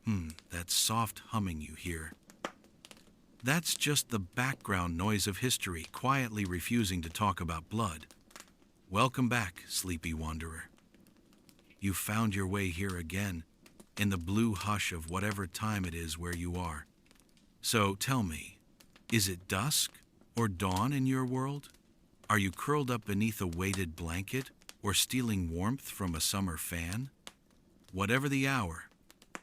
That soft humming you hear. That's just the background noise of history quietly refusing to talk about blood. Welcome back, sleepy wanderer. You found your way here again, in the blue hush of whatever time it is where you are. So tell me, is it dusk or dawn in your world? Are you curled up beneath a weighted blanket or stealing warmth from a summer fan? Whatever the hour,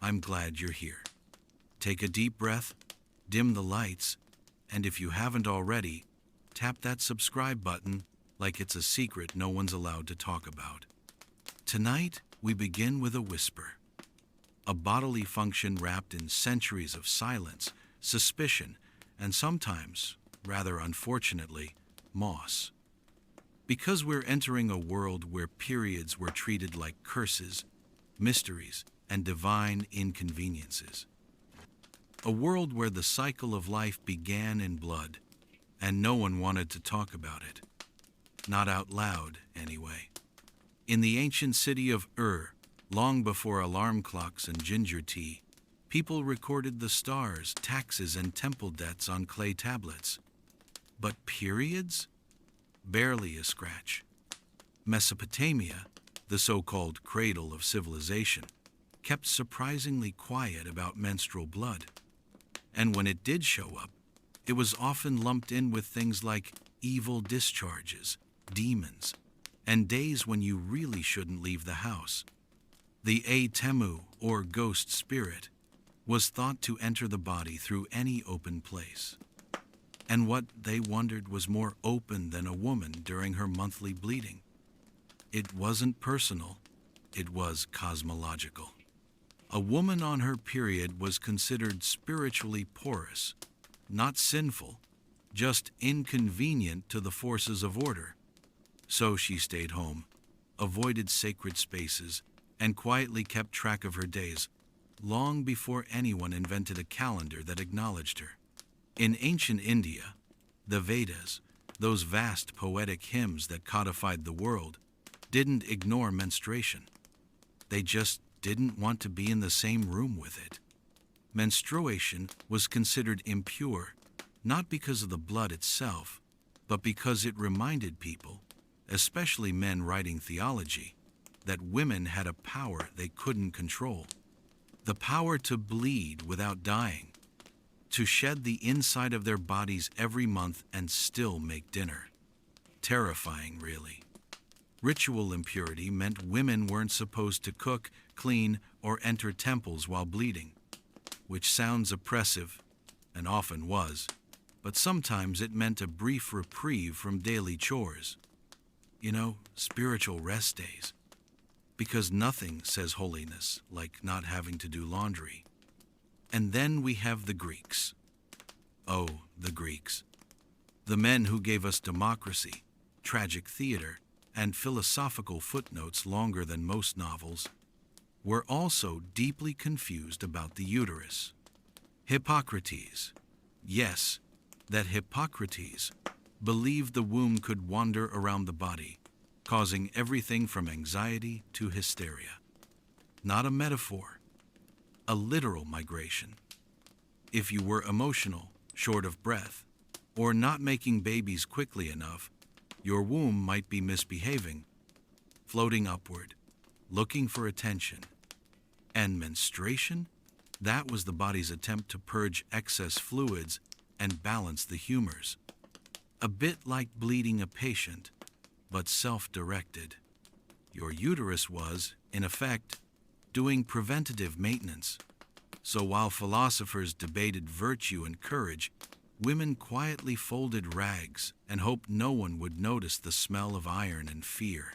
I'm glad you're here. Take a deep breath, dim the lights, and if you haven't already, tap that subscribe button like it's a secret no one's allowed to talk about. Tonight, we begin with a whisper. A bodily function wrapped in centuries of silence, suspicion, and sometimes, rather unfortunately, moss. Because we're entering a world where periods were treated like curses, mysteries, and divine inconveniences. A world where the cycle of life began in blood, and no one wanted to talk about it. Not out loud, anyway. In the ancient city of long before alarm clocks and ginger tea, people recorded the stars, taxes, and temple debts on clay tablets. But periods? Barely a scratch. Mesopotamia, the so-called cradle of civilization, kept surprisingly quiet about menstrual blood. And when it did show up, it was often lumped in with things like evil discharges, demons, and days when you really shouldn't leave the house. The Temu, or ghost spirit, was thought to enter the body through any open place. And what they wondered was more open than a woman during her monthly bleeding. It wasn't personal, it was cosmological. A woman on her period was considered spiritually porous, not sinful, just inconvenient to the forces of order. So she stayed home, avoided sacred spaces, and quietly kept track of her days, long before anyone invented a calendar that acknowledged her. In ancient India, the Vedas, those vast poetic hymns that codified the world, didn't ignore menstruation. They just didn't want to be in the same room with it. Menstruation was considered impure, not because of the blood itself, but because it reminded people, especially men writing theology, that women had a power they couldn't control. The power to bleed without dying, to shed the inside of their bodies every month and still make dinner. Terrifying, really. Ritual impurity meant women weren't supposed to cook, clean, or enter temples while bleeding, which sounds oppressive, and often was, but sometimes it meant a brief reprieve from daily chores. Spiritual rest days. Because nothing says holiness like not having to do laundry. And then we have the Greeks. Oh, the Greeks. The men who gave us democracy, tragic theater, and philosophical footnotes longer than most novels, were also deeply confused about the uterus. Hippocrates. Yes, that Hippocrates believed the womb could wander around the body, causing everything from anxiety to hysteria. Not a metaphor, a literal migration. If you were emotional, short of breath, or not making babies quickly enough, your womb might be misbehaving, floating upward, looking for attention. And menstruation? That was the body's attempt to purge excess fluids and balance the humors. A bit like bleeding a patient, but self-directed. Your uterus was, in effect, doing preventative maintenance. So while philosophers debated virtue and courage, women quietly folded rags and hoped no one would notice the smell of iron and fear.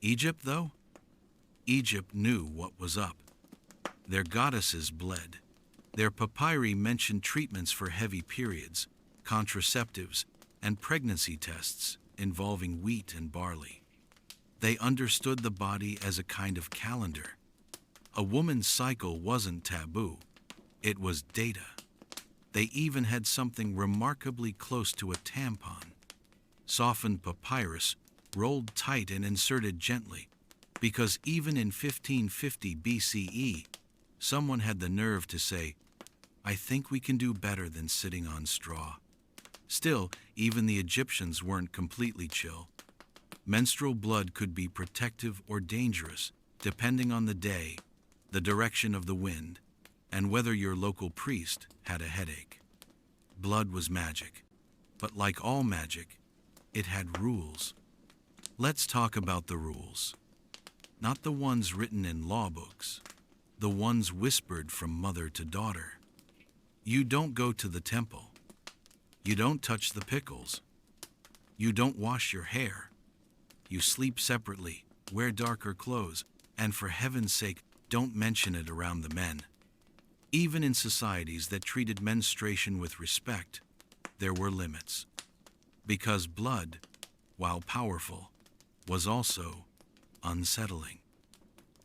Egypt, though? Egypt knew what was up. Their goddesses bled. Their papyri mentioned treatments for heavy periods, contraceptives, and pregnancy tests involving wheat and barley. They understood the body as a kind of calendar. A woman's cycle wasn't taboo. It was data. They even had something remarkably close to a tampon. Softened papyrus, rolled tight and inserted gently, because even in 1550 BCE, someone had the nerve to say, "I think we can do better than sitting on straw." Still, even the Egyptians weren't completely chill. Menstrual blood could be protective or dangerous, depending on the day, the direction of the wind, and whether your local priest had a headache. Blood was magic, but like all magic, it had rules. Let's talk about the rules. Not the ones written in law books, the ones whispered from mother to daughter. You don't go to the temple. You don't touch the pickles. You don't wash your hair. You sleep separately, wear darker clothes, and for heaven's sake, don't mention it around the men. Even in societies that treated menstruation with respect, there were limits. Because blood, while powerful, was also unsettling.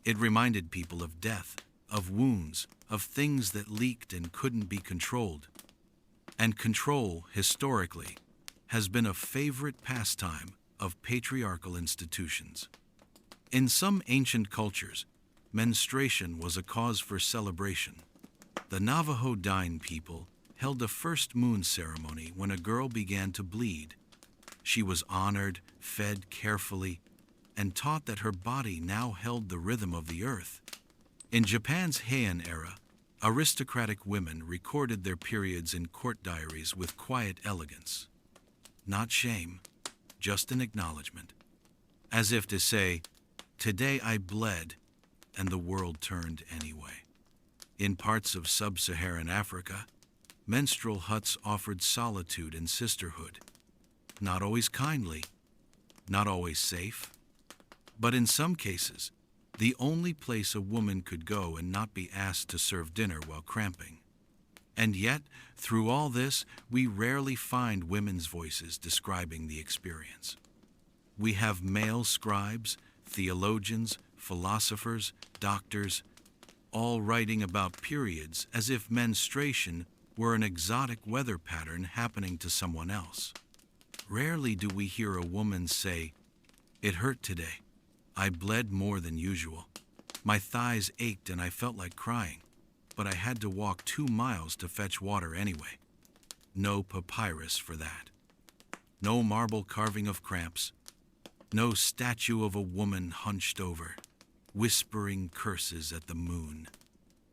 It reminded people of death, of wounds, of things that leaked and couldn't be controlled. And control, historically, has been a favorite pastime of patriarchal institutions. In some ancient cultures, menstruation was a cause for celebration. The Navajo Dine people held a first moon ceremony when a girl began to bleed. She was honored, fed carefully, and taught that her body now held the rhythm of the earth. In Japan's Heian era, aristocratic women recorded their periods in court diaries with quiet elegance. Not shame, just an acknowledgement. As if to say, "Today I bled, and the world turned anyway." In parts of sub-Saharan Africa, menstrual huts offered solitude and sisterhood. Not always kindly, not always safe, but in some cases, the only place a woman could go and not be asked to serve dinner while cramping. And yet, through all this, we rarely find women's voices describing the experience. We have male scribes, theologians, philosophers, doctors, all writing about periods as if menstruation were an exotic weather pattern happening to someone else. Rarely do we hear a woman say, "It hurt today. I bled more than usual. My thighs ached and I felt like crying, but I had to walk 2 miles to fetch water anyway." No papyrus for that. No marble carving of cramps. No statue of a woman hunched over, whispering curses at the moon.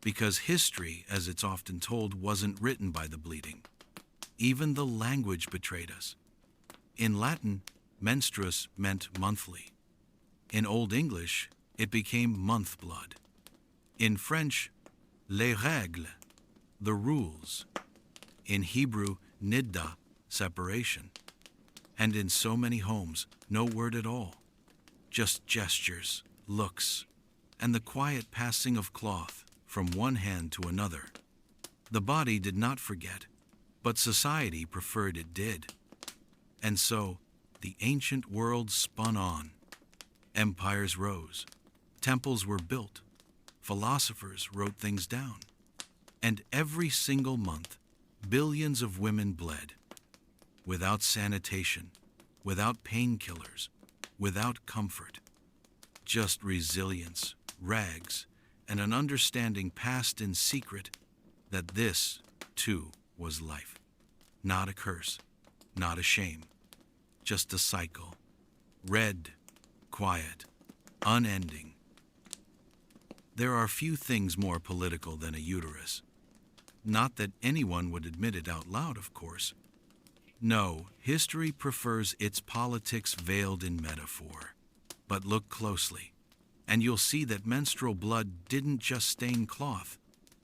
Because history, as it's often told, wasn't written by the bleeding. Even the language betrayed us. In Latin, menstruus meant monthly. In Old English, it became month blood. In French, les règles, the rules. In Hebrew, niddah, separation. And in so many homes, no word at all. Just gestures, looks, and the quiet passing of cloth from one hand to another. The body did not forget, but society preferred it did. And so, the ancient world spun on. Empires rose. Temples were built. Philosophers wrote things down. And every single month, billions of women bled. Without sanitation, without painkillers, without comfort. Just resilience, rags, and an understanding passed in secret that this, too, was life. Not a curse, not a shame, just a cycle. Red, quiet, unending. There are few things more political than a uterus. Not that anyone would admit it out loud, of course. No, history prefers its politics veiled in metaphor. But look closely, and you'll see that menstrual blood didn't just stain cloth.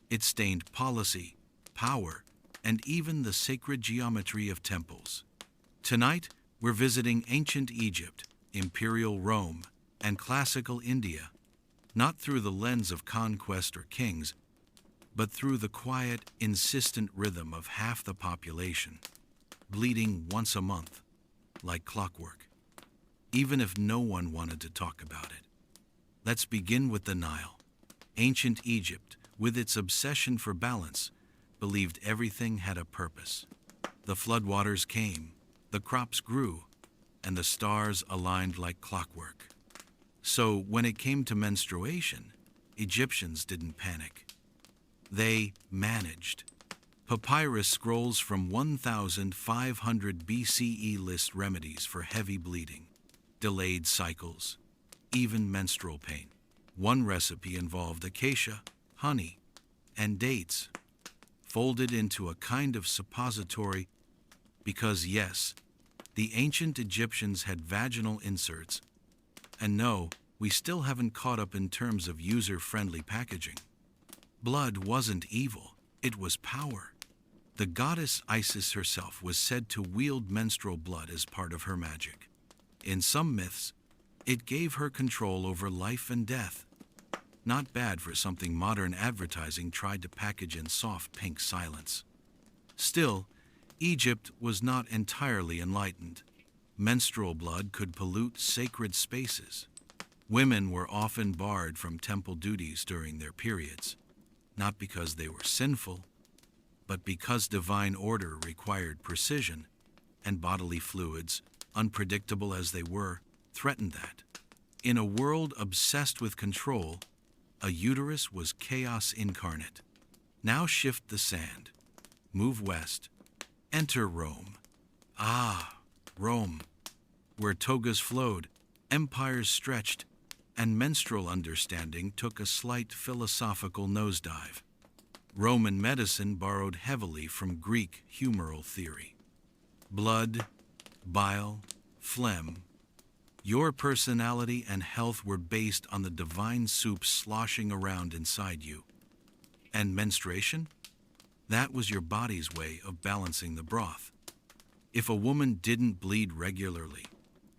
It stained policy, power, and even the sacred geometry of temples. Tonight, we're visiting ancient Egypt, imperial Rome, and classical India, not through the lens of conquest or kings, but through the quiet, insistent rhythm of half the population, bleeding once a month, like clockwork, even if no one wanted to talk about it. Let's begin with the Nile. Ancient Egypt, with its obsession for balance, believed everything had a purpose. The floodwaters came, the crops grew, and the stars aligned like clockwork. So when it came to menstruation, Egyptians didn't panic. They managed. Papyrus scrolls from 1500 BCE list remedies for heavy bleeding, delayed cycles, even menstrual pain. One recipe involved acacia, honey, and dates, folded into a kind of suppository because, yes, the ancient Egyptians had vaginal inserts, and no, we still haven't caught up in terms of user-friendly packaging. Blood wasn't evil, it was power. The goddess Isis herself was said to wield menstrual blood as part of her magic. In some myths, it gave her control over life and death. Not bad for something modern advertising tried to package in soft pink silence. Still, Egypt was not entirely enlightened. Menstrual blood could pollute sacred spaces. Women were often barred from temple duties during their periods, not because they were sinful, but because divine order required precision, and bodily fluids, unpredictable as they were, threatened that. In a world obsessed with control, a uterus was chaos incarnate. Now shift the sand. Move west. Enter Rome. Ah, Rome, where togas flowed, empires stretched, and menstrual understanding took a slight philosophical nosedive. Roman medicine borrowed heavily from Greek humoral theory. Blood, bile, phlegm. Your personality and health were based on the divine soup sloshing around inside you. And menstruation? That was your body's way of balancing the broth. If a woman didn't bleed regularly,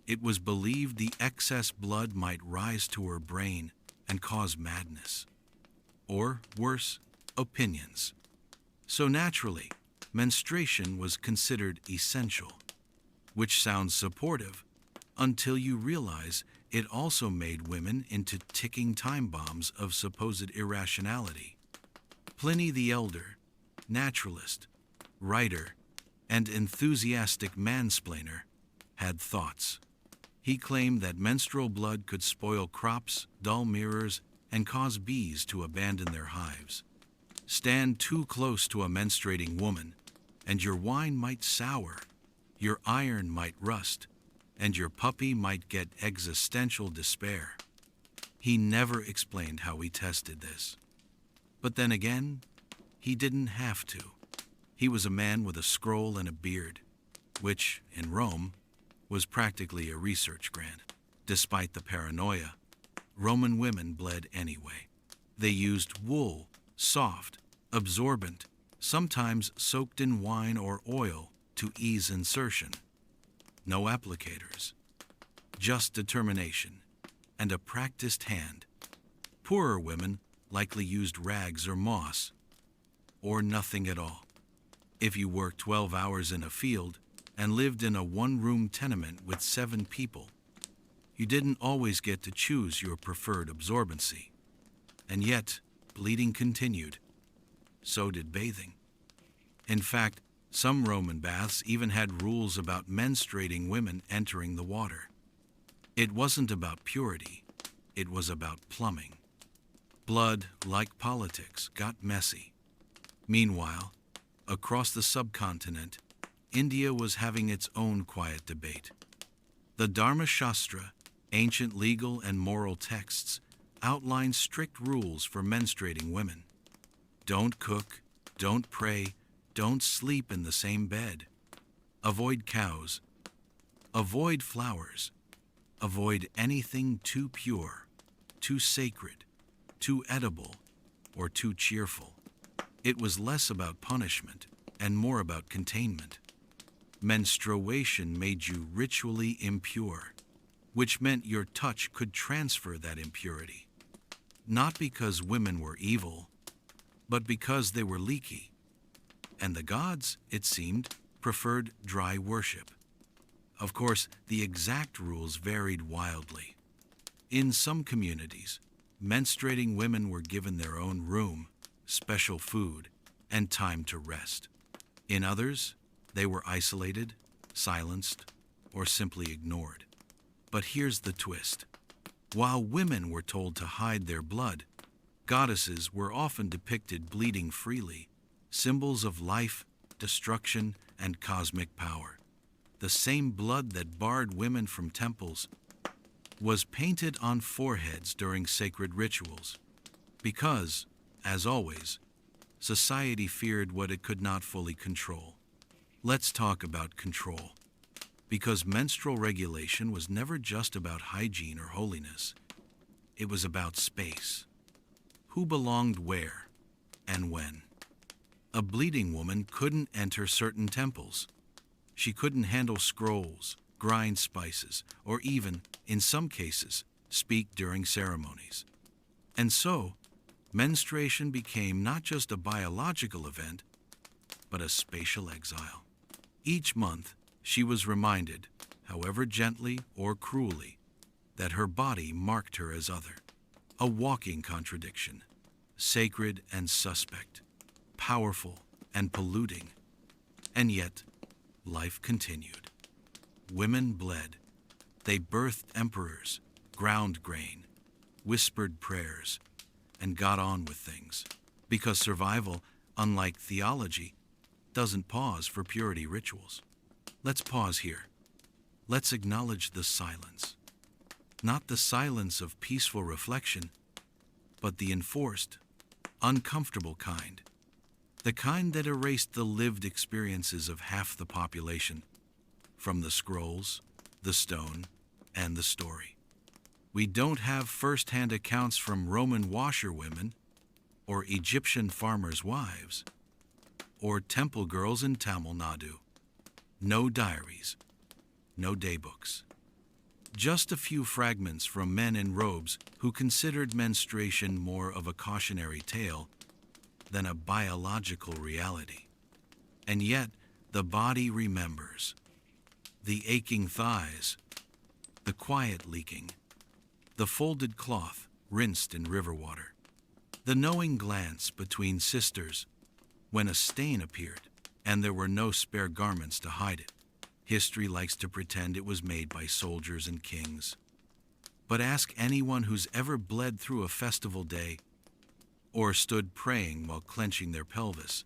it was believed the excess blood might rise to her brain and cause madness. Or, worse, opinions. So naturally, menstruation was considered essential, which sounds supportive until you realize it also made women into ticking time bombs of supposed irrationality. Pliny the Elder, naturalist, writer, and enthusiastic mansplainer, had thoughts. He claimed that menstrual blood could spoil crops, dull mirrors, and cause bees to abandon their hives. Stand too close to a menstruating woman, and your wine might sour, your iron might rust, and your puppy might get existential despair. He never explained how he tested this. But then again, he didn't have to. He was a man with a scroll and a beard, which, in Rome, was practically a research grant. Despite the paranoia, Roman women bled anyway. They used wool, soft, absorbent, sometimes soaked in wine or oil to ease insertion. No applicators, just determination and a practiced hand. Poorer women likely used rags or moss, or nothing at all. If you worked 12 hours in a field and lived in a one-room tenement with 7 people, you didn't always get to choose your preferred absorbency. And yet, bleeding continued. So did bathing. In fact, some Roman baths even had rules about menstruating women entering the water. It wasn't about purity, it was about plumbing. Blood, like politics, got messy. Meanwhile, across the subcontinent, India was having its own quiet debate. The Dharma Shastra, ancient legal and moral texts, outline strict rules for menstruating women. Don't cook, don't pray, don't sleep in the same bed. Avoid cows. Avoid flowers. Avoid anything too pure, too sacred, too edible, or too cheerful. It was less about punishment and more about containment. Menstruation made you ritually impure, which meant your touch could transfer that impurity. Not because women were evil, but because they were leaky. And the gods, it seemed, preferred dry worship. Of course, the exact rules varied wildly. In some communities, menstruating women were given their own room, special food, and time to rest. In others, they were isolated, silenced, or simply ignored. But here's the twist. While women were told to hide their blood, Goddesses were often depicted bleeding freely, symbols of life, destruction, and cosmic power. The same blood that barred women from temples was painted on foreheads during sacred rituals, because, as always, society feared what it could not fully control. Let's talk about control, because menstrual regulation was never just about hygiene or holiness. It was about space. Who belonged where and when? A bleeding woman couldn't enter certain temples. She couldn't handle scrolls, grind spices, or even, in some cases, speak during ceremonies. And so, menstruation became not just a biological event, but a spatial exile. Each month, she was reminded, however gently or cruelly, that her body marked her as other. A walking contradiction, sacred and suspect, powerful and polluting. And yet, life continued. Women bled. They birthed emperors, ground grain, whispered prayers, and got on with things. Because survival, unlike theology, doesn't pause for purity rituals. Let's pause here. Let's acknowledge the silence. Not the silence of peaceful reflection, but the enforced, uncomfortable kind. The kind that erased the lived experiences of half the population, from the scrolls, the stone, and the story. We don't have first-hand accounts from Roman washerwomen, or Egyptian farmers' wives, or temple girls in Tamil Nadu. No diaries, no daybooks. Just a few fragments from men in robes who considered menstruation more of a cautionary tale than a biological reality. And yet, the body remembers. The aching thighs, the quiet leaking, the folded cloth rinsed in river water, the knowing glance between sisters when a stain appeared and there were no spare garments to hide it. History likes to pretend it was made by soldiers and kings. But ask anyone who's ever bled through a festival day, or stood praying while clenching their pelvis,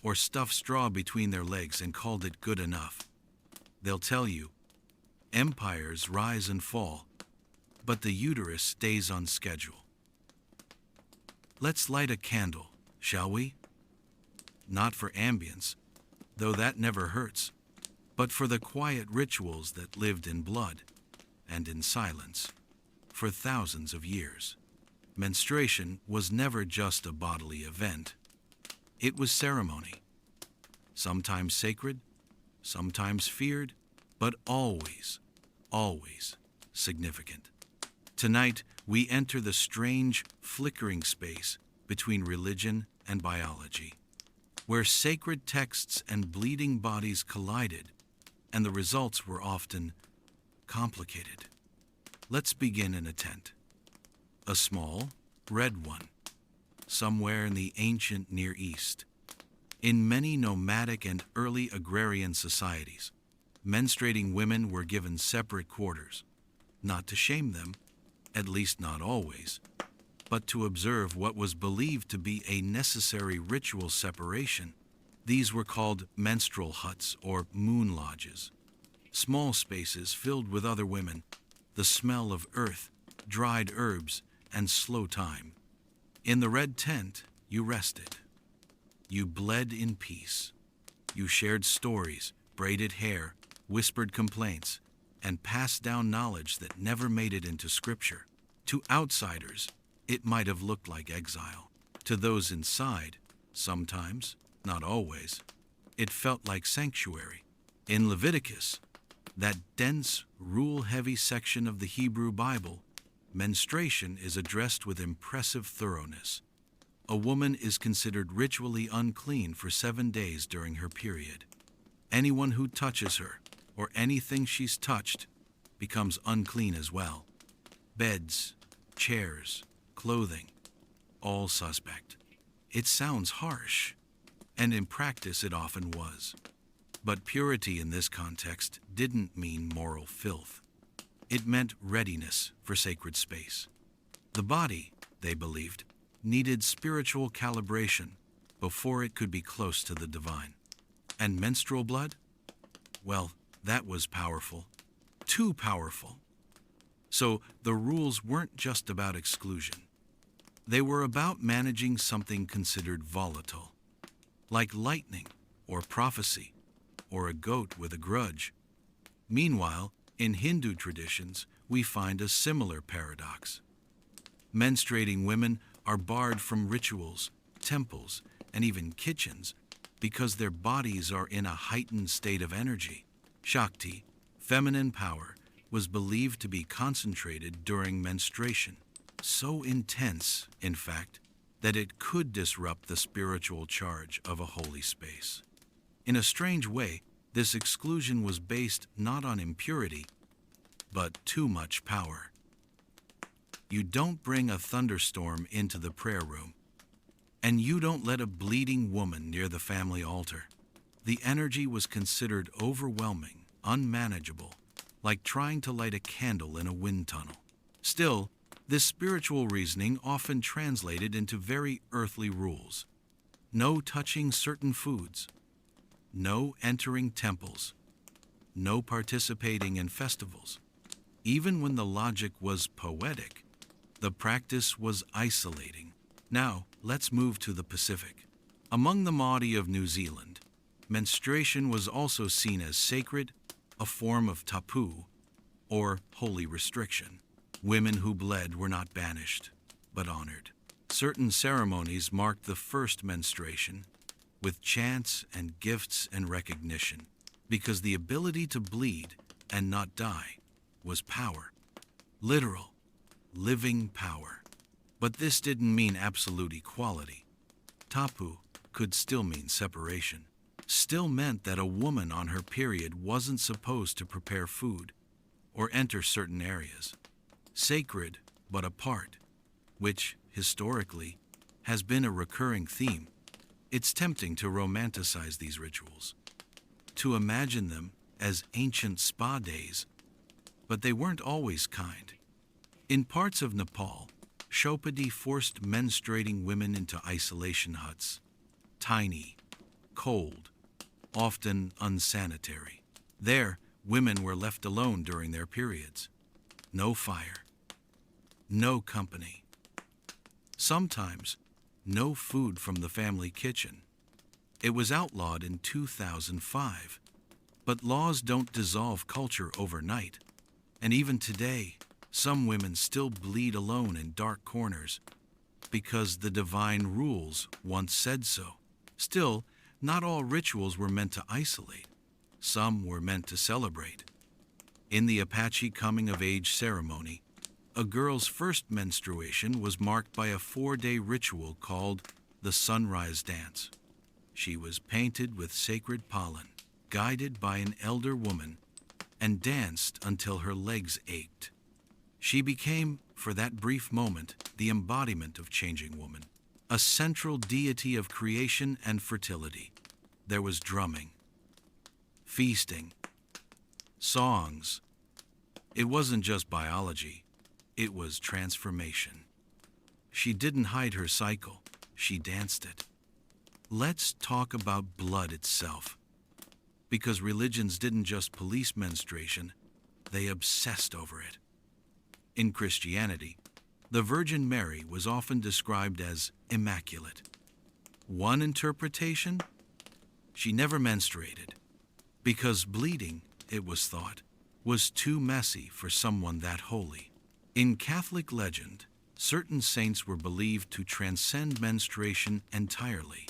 or stuffed straw between their legs and called it good enough. They'll tell you, empires rise and fall, but the uterus stays on schedule. Let's light a candle, shall we? Not for ambience, though that never hurts, but for the quiet rituals that lived in blood and in silence for thousands of years. Menstruation was never just a bodily event. It was ceremony, sometimes sacred, sometimes feared, but always, always significant. Tonight, we enter the strange, flickering space between religion and biology, where sacred texts and bleeding bodies collided, and the results were often complicated. Let's begin in a tent. A small, red one, somewhere in the ancient Near East. In many nomadic and early agrarian societies, menstruating women were given separate quarters, not to shame them, at least not always, but to observe what was believed to be a necessary ritual separation. These were called menstrual huts or moon lodges, small spaces filled with other women, the smell of earth, dried herbs, and slow time. In the red tent, you rested. You bled in peace. You shared stories, braided hair, whispered complaints, and passed down knowledge that never made it into scripture. To outsiders, it might have looked like exile. To those inside, sometimes, not always, it felt like sanctuary. In Leviticus, that dense, rule-heavy section of the Hebrew Bible, menstruation is addressed with impressive thoroughness. A woman is considered ritually unclean for 7 days during her period. Anyone who touches her, or anything she's touched, becomes unclean as well. Beds, chairs, clothing, all suspect. It sounds harsh, and in practice it often was. But purity in this context didn't mean moral filth. It meant readiness for sacred space. The body, they believed, needed spiritual calibration before it could be close to the divine. And menstrual blood? Well, that was powerful. Too powerful. So the rules weren't just about exclusion. They were about managing something considered volatile, like lightning or prophecy, or a goat with a grudge. Meanwhile, in Hindu traditions, we find a similar paradox. Menstruating women are barred from rituals, temples, and even kitchens because their bodies are in a heightened state of energy. Shakti, feminine power, was believed to be concentrated during menstruation, so intense, in fact, that it could disrupt the spiritual charge of a holy space. In a strange way, this exclusion was based not on impurity, but too much power. You don't bring a thunderstorm into the prayer room, and you don't let a bleeding woman near the family altar. The energy was considered overwhelming, unmanageable, like trying to light a candle in a wind tunnel. Still, this spiritual reasoning often translated into very earthly rules. No touching certain foods, no entering temples, no participating in festivals. Even when the logic was poetic, the practice was isolating. Now, let's move to the Pacific. Among the Maori of New Zealand, menstruation was also seen as sacred, a form of tapu, or holy restriction. Women who bled were not banished, but honored. Certain ceremonies marked the first menstruation, with chants and gifts and recognition, because the ability to bleed and not die was power. Literal, living power. But this didn't mean absolute equality. Tapu could still mean separation. Still meant that a woman on her period wasn't supposed to prepare food or enter certain areas. Sacred, but apart, which, historically, has been a recurring theme. It's tempting to romanticize these rituals, to imagine them as ancient spa days, but they weren't always kind. In parts of Nepal, Chopadi forced menstruating women into isolation huts, tiny, cold, often unsanitary. There, women were left alone during their periods. No fire, no company. Sometimes, no food from the family kitchen. It was outlawed in 2005. But laws don't dissolve culture overnight. And even today, some women still bleed alone in dark corners because the divine rules once said so. Still, not all rituals were meant to isolate. Some were meant to celebrate. In the Apache coming-of-age ceremony, a girl's first menstruation was marked by a 4-day ritual called the Sunrise Dance. She was painted with sacred pollen, guided by an elder woman, and danced until her legs ached. She became, for that brief moment, the embodiment of changing woman, a central deity of creation and fertility. There was drumming, feasting, songs. It wasn't just biology, it was transformation. She didn't hide her cycle, she danced it. Let's talk about blood itself. Because religions didn't just police menstruation, they obsessed over it. In Christianity, the Virgin Mary was often described as immaculate. One interpretation? She never menstruated, because bleeding, it was thought, was too messy for someone that holy. In Catholic legend, certain saints were believed to transcend menstruation entirely.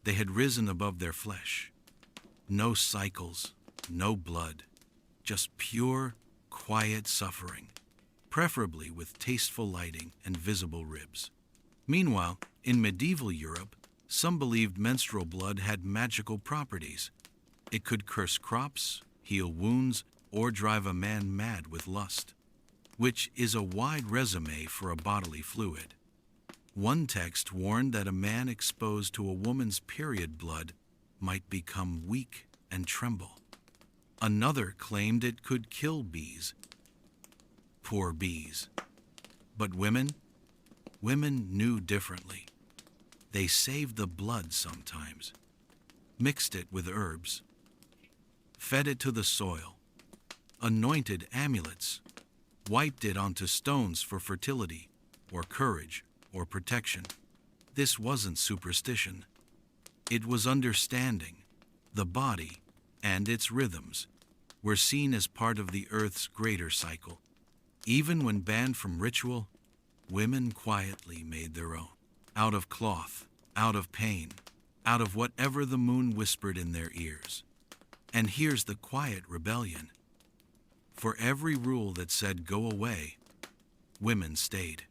They had risen above their flesh. No cycles, no blood, just pure, quiet suffering, preferably with tasteful lighting and visible ribs. Meanwhile, in medieval Europe, some believed menstrual blood had magical properties. It could curse crops, heal wounds, or drive a man mad with lust, which is a wide resume for a bodily fluid. One text warned that a man exposed to a woman's period blood might become weak and tremble. Another claimed it could kill bees. Poor bees. But women? Women knew differently. They saved the blood sometimes, mixed it with herbs, fed it to the soil, anointed amulets, wiped it onto stones for fertility, or courage, or protection. This wasn't superstition. It was understanding. The body and its rhythms were seen as part of the earth's greater cycle. Even when banned from ritual, women quietly made their own. Out of cloth, out of pain, out of whatever the moon whispered in their ears. And here's the quiet rebellion. For every rule that said go away, women stayed.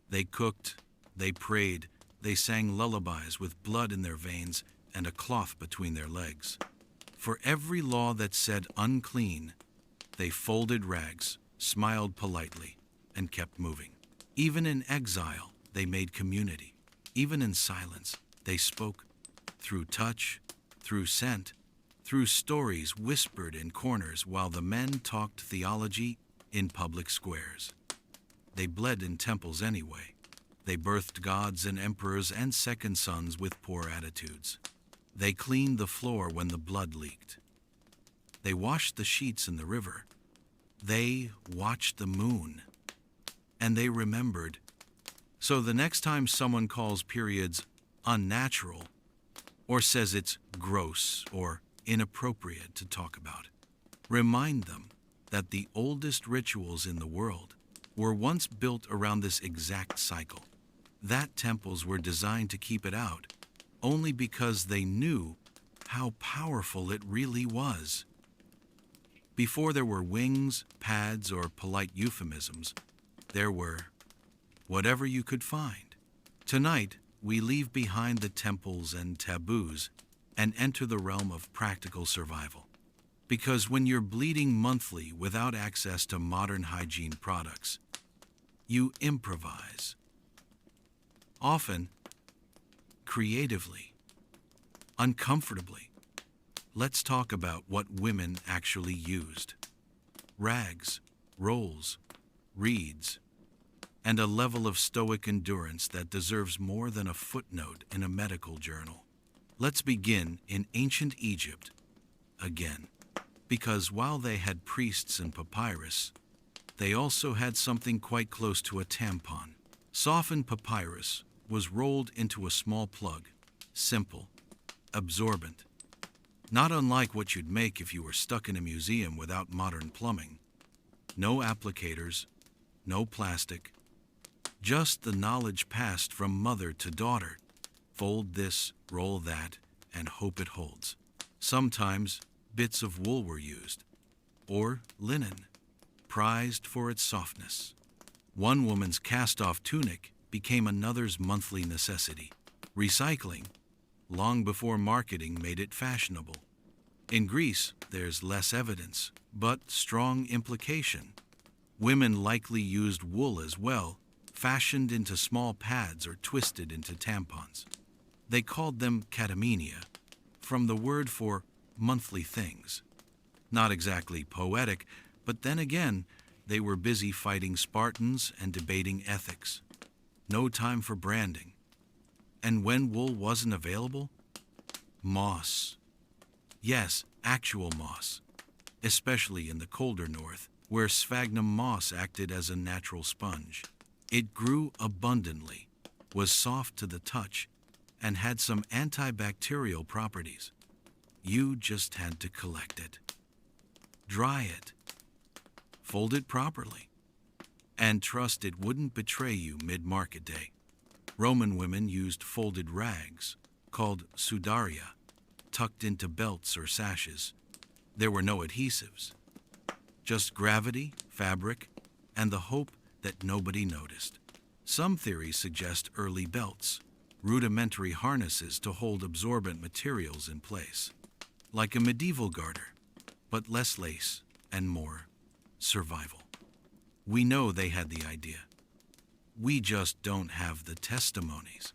They cooked, they prayed, they sang lullabies with blood in their veins and a cloth between their legs. For every law that said unclean, they folded rags, smiled politely, and kept moving. Even in exile, they made community. Even in silence, they spoke. Through touch, through scent, through stories whispered in corners while the men talked theology in public squares. They bled in temples anyway. They birthed gods and emperors and second sons with poor attitudes. They cleaned the floor when the blood leaked. They washed the sheets in the river. They watched the moon. And they remembered. So the next time someone calls periods unnatural, or says it's gross or inappropriate to talk about, remind them that the oldest rituals in the world were once built around this exact cycle. That temples were designed to keep it out, only because they knew how powerful it really was. Before there were wings, pads, or polite euphemisms, there were whatever you could find. Tonight, we leave behind the temples and taboos and enter the realm of practical survival. Because when you're bleeding monthly without access to modern hygiene products, you improvise. Often, creatively, uncomfortably. Let's talk about what women actually used. Rags, rolls, reeds, and a level of stoic endurance that deserves more than a footnote in a medical journal. Let's begin in ancient Egypt again, because while they had priests and papyrus, they also had something quite close to a tampon. Softened papyrus was rolled into a small plug, simple, absorbent, not unlike what you'd make if you were stuck in a museum without modern plumbing. No applicators, no plastic, just the knowledge passed from mother to daughter. Fold this, roll that, and hope it holds. Sometimes bits of wool were used, or linen, prized for its softness. One woman's cast-off tunic became another's monthly necessity. Recycling, long before marketing made it fashionable. In Greece, there's less evidence, but strong implication. Women likely used wool as well, fashioned into small pads or twisted into tampons. They called them catamenia, from the word for monthly things. Not exactly poetic, but then again, they were busy fighting Spartans and debating ethics. No time for branding. And when wool wasn't available, moss. Yes, actual moss, especially in the colder north, where sphagnum moss acted as a natural sponge. It grew abundantly, was soft to the touch, and had some antibacterial properties. You just had to collect it, dry it, fold it properly, and trust it wouldn't betray you mid-market day. Roman women used folded rags, called sudaria, tucked into belts or sashes. There were no adhesives, just gravity, fabric, and the hope that nobody noticed. Some theories suggest early belts, rudimentary harnesses to hold absorbent materials in place, like a medieval garter, but less lace and more survival. We know they had the idea. We just don't have the testimonies.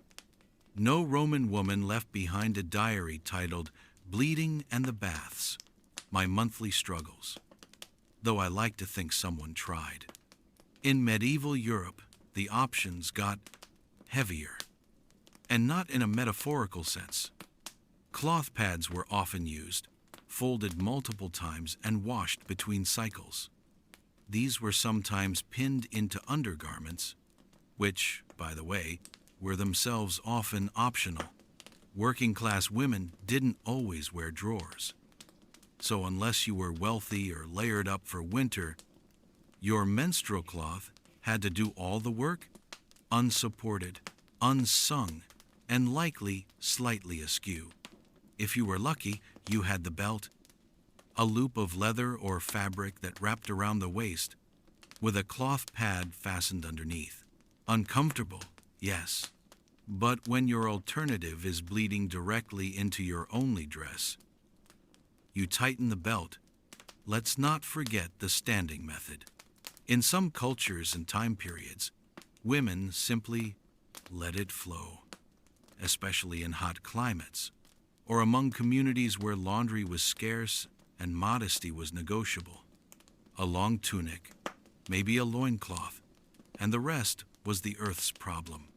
No Roman woman left behind a diary titled Bleeding and the Baths, My Monthly Struggles, though I like to think someone tried. In medieval Europe, the options got heavier. And not in a metaphorical sense. Cloth pads were often used, folded multiple times and washed between cycles. These were sometimes pinned into undergarments, which, by the way, were themselves often optional. Working-class women didn't always wear drawers. So unless you were wealthy or layered up for winter, your menstrual cloth had to do all the work, unsupported, unsung, and likely slightly askew. If you were lucky, you had the belt, a loop of leather or fabric that wrapped around the waist, with a cloth pad fastened underneath. Uncomfortable, yes. But when your alternative is bleeding directly into your only dress, you tighten the belt. Let's not forget the standing method. In some cultures and time periods, women simply let it flow, especially in hot climates, or among communities where laundry was scarce and modesty was negotiable. A long tunic, maybe a loincloth, and the rest was the earth's problem.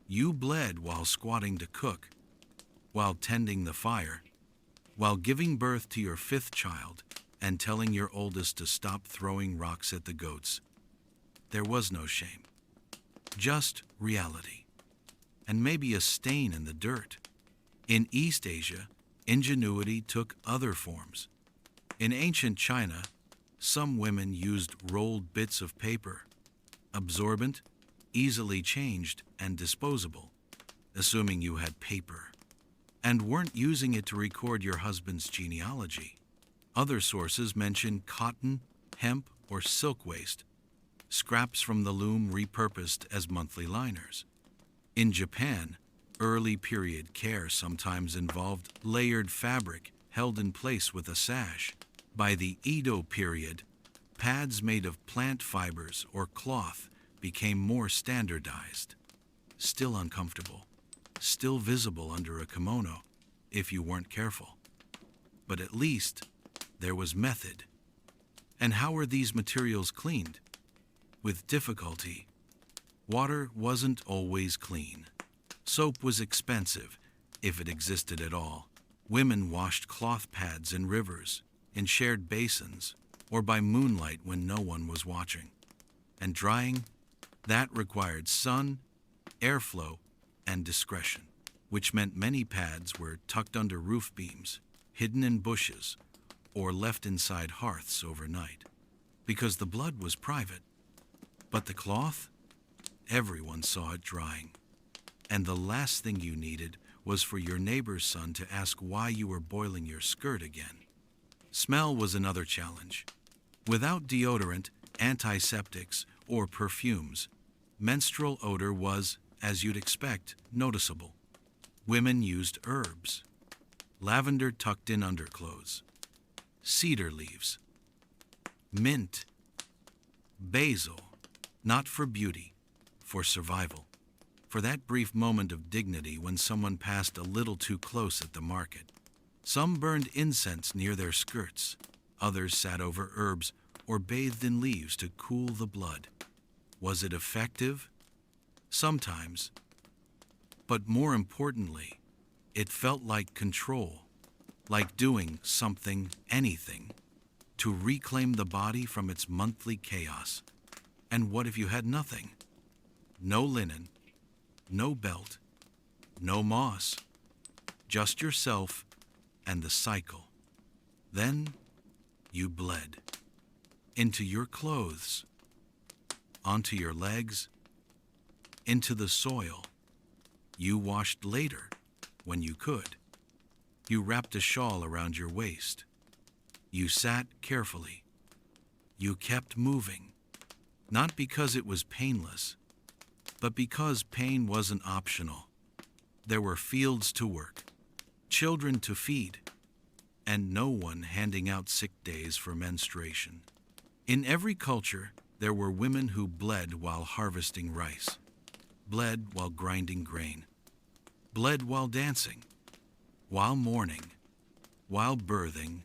You bled while squatting to cook, while tending the fire, while giving birth to your fifth child and telling your oldest to stop throwing rocks at the goats. There was no shame, just reality, and maybe a stain in the dirt. In East Asia, ingenuity took other forms. In ancient China, some women used rolled bits of paper, absorbent, easily changed, and disposable, assuming you had paper, and weren't using it to record your husband's genealogy. Other sources mention cotton, hemp, or silk waste, scraps from the loom repurposed as monthly liners. In Japan, early period care sometimes involved layered fabric held in place with a sash. By the Edo period, pads made of plant fibers or cloth became more standardized. Still uncomfortable, still visible under a kimono if you weren't careful. But at least there was method. And how were these materials cleaned? With difficulty. Water wasn't always clean. Soap was expensive, if it existed at all. Women washed cloth pads in rivers, in shared basins, or by moonlight when no one was watching. And drying, that required sun, airflow, and discretion, which meant many pads were tucked under roof beams, hidden in bushes, or left inside hearths overnight, because the blood was private. But the cloth? Everyone saw it drying. And the last thing you needed was for your neighbor's son to ask why you were boiling your skirt again. Smell was another challenge. Without deodorant, antiseptics, or perfumes, menstrual odor was, as you'd expect, noticeable. Women used herbs. Lavender tucked in underclothes. Cedar leaves. Mint. Basil. Not for beauty, for survival. For that brief moment of dignity when someone passed a little too close at the market. Some burned incense near their skirts. Others sat over herbs or bathed in leaves to cool the blood. Was it effective? Sometimes. But more importantly, it felt like control, like doing something, anything, to reclaim the body from its monthly chaos. And what if you had nothing? No linen, no belt, no moss, just yourself and the cycle. Then you bled into your clothes, onto your legs, into the soil. You washed later when you could. You wrapped a shawl around your waist. You sat carefully. You kept moving, not because it was painless, but because pain wasn't optional. There were fields to work, children to feed, and no one handing out sick days for menstruation. In every culture, there were women who bled while harvesting rice, bled while grinding grain, bled while dancing, while mourning, while birthing,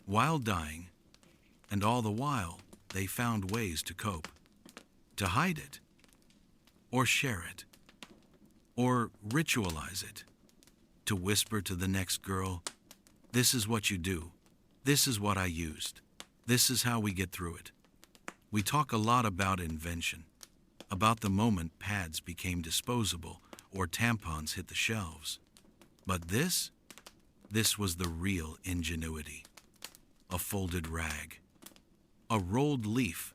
while dying, and all the while they found ways to cope, to hide it, or share it. or ritualize it, to whisper to the next girl, "This is what you do. This is what I used. This is how we get through it." We talk a lot about invention, about the moment pads became disposable or tampons hit the shelves. But this was the real ingenuity. A folded rag, a rolled leaf,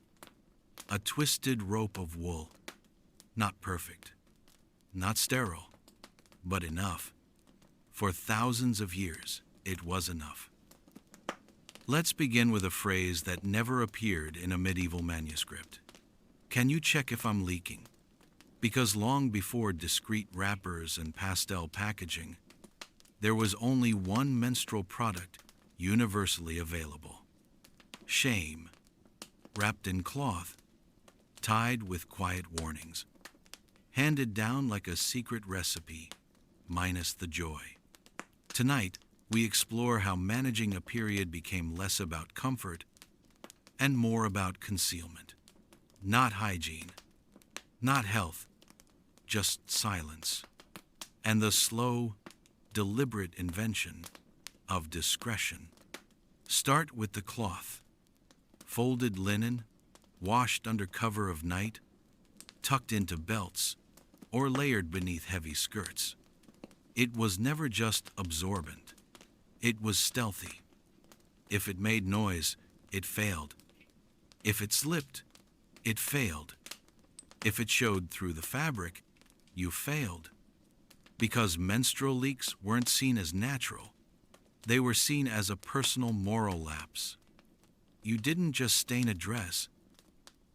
a twisted rope of wool. Not perfect, not sterile, but enough. For thousands of years, it was enough. Let's begin with a phrase that never appeared in a medieval manuscript. "Can you check if I'm leaking?" Because long before discreet wrappers and pastel packaging, there was only one menstrual product universally available. Shame, wrapped in cloth, tied with quiet warnings, handed down like a secret recipe, minus the joy. Tonight, we explore how managing a period became less about comfort and more about concealment. Not hygiene, not health, just silence, and the slow, deliberate invention of discretion. Start with the cloth. Folded linen, washed under cover of night, tucked into belts, or layered beneath heavy skirts. It was never just absorbent. It was stealthy. If it made noise, it failed. If it slipped, it failed. If it showed through the fabric, you failed. Because menstrual leaks weren't seen as natural. They were seen as a personal moral lapse. You didn't just stain a dress.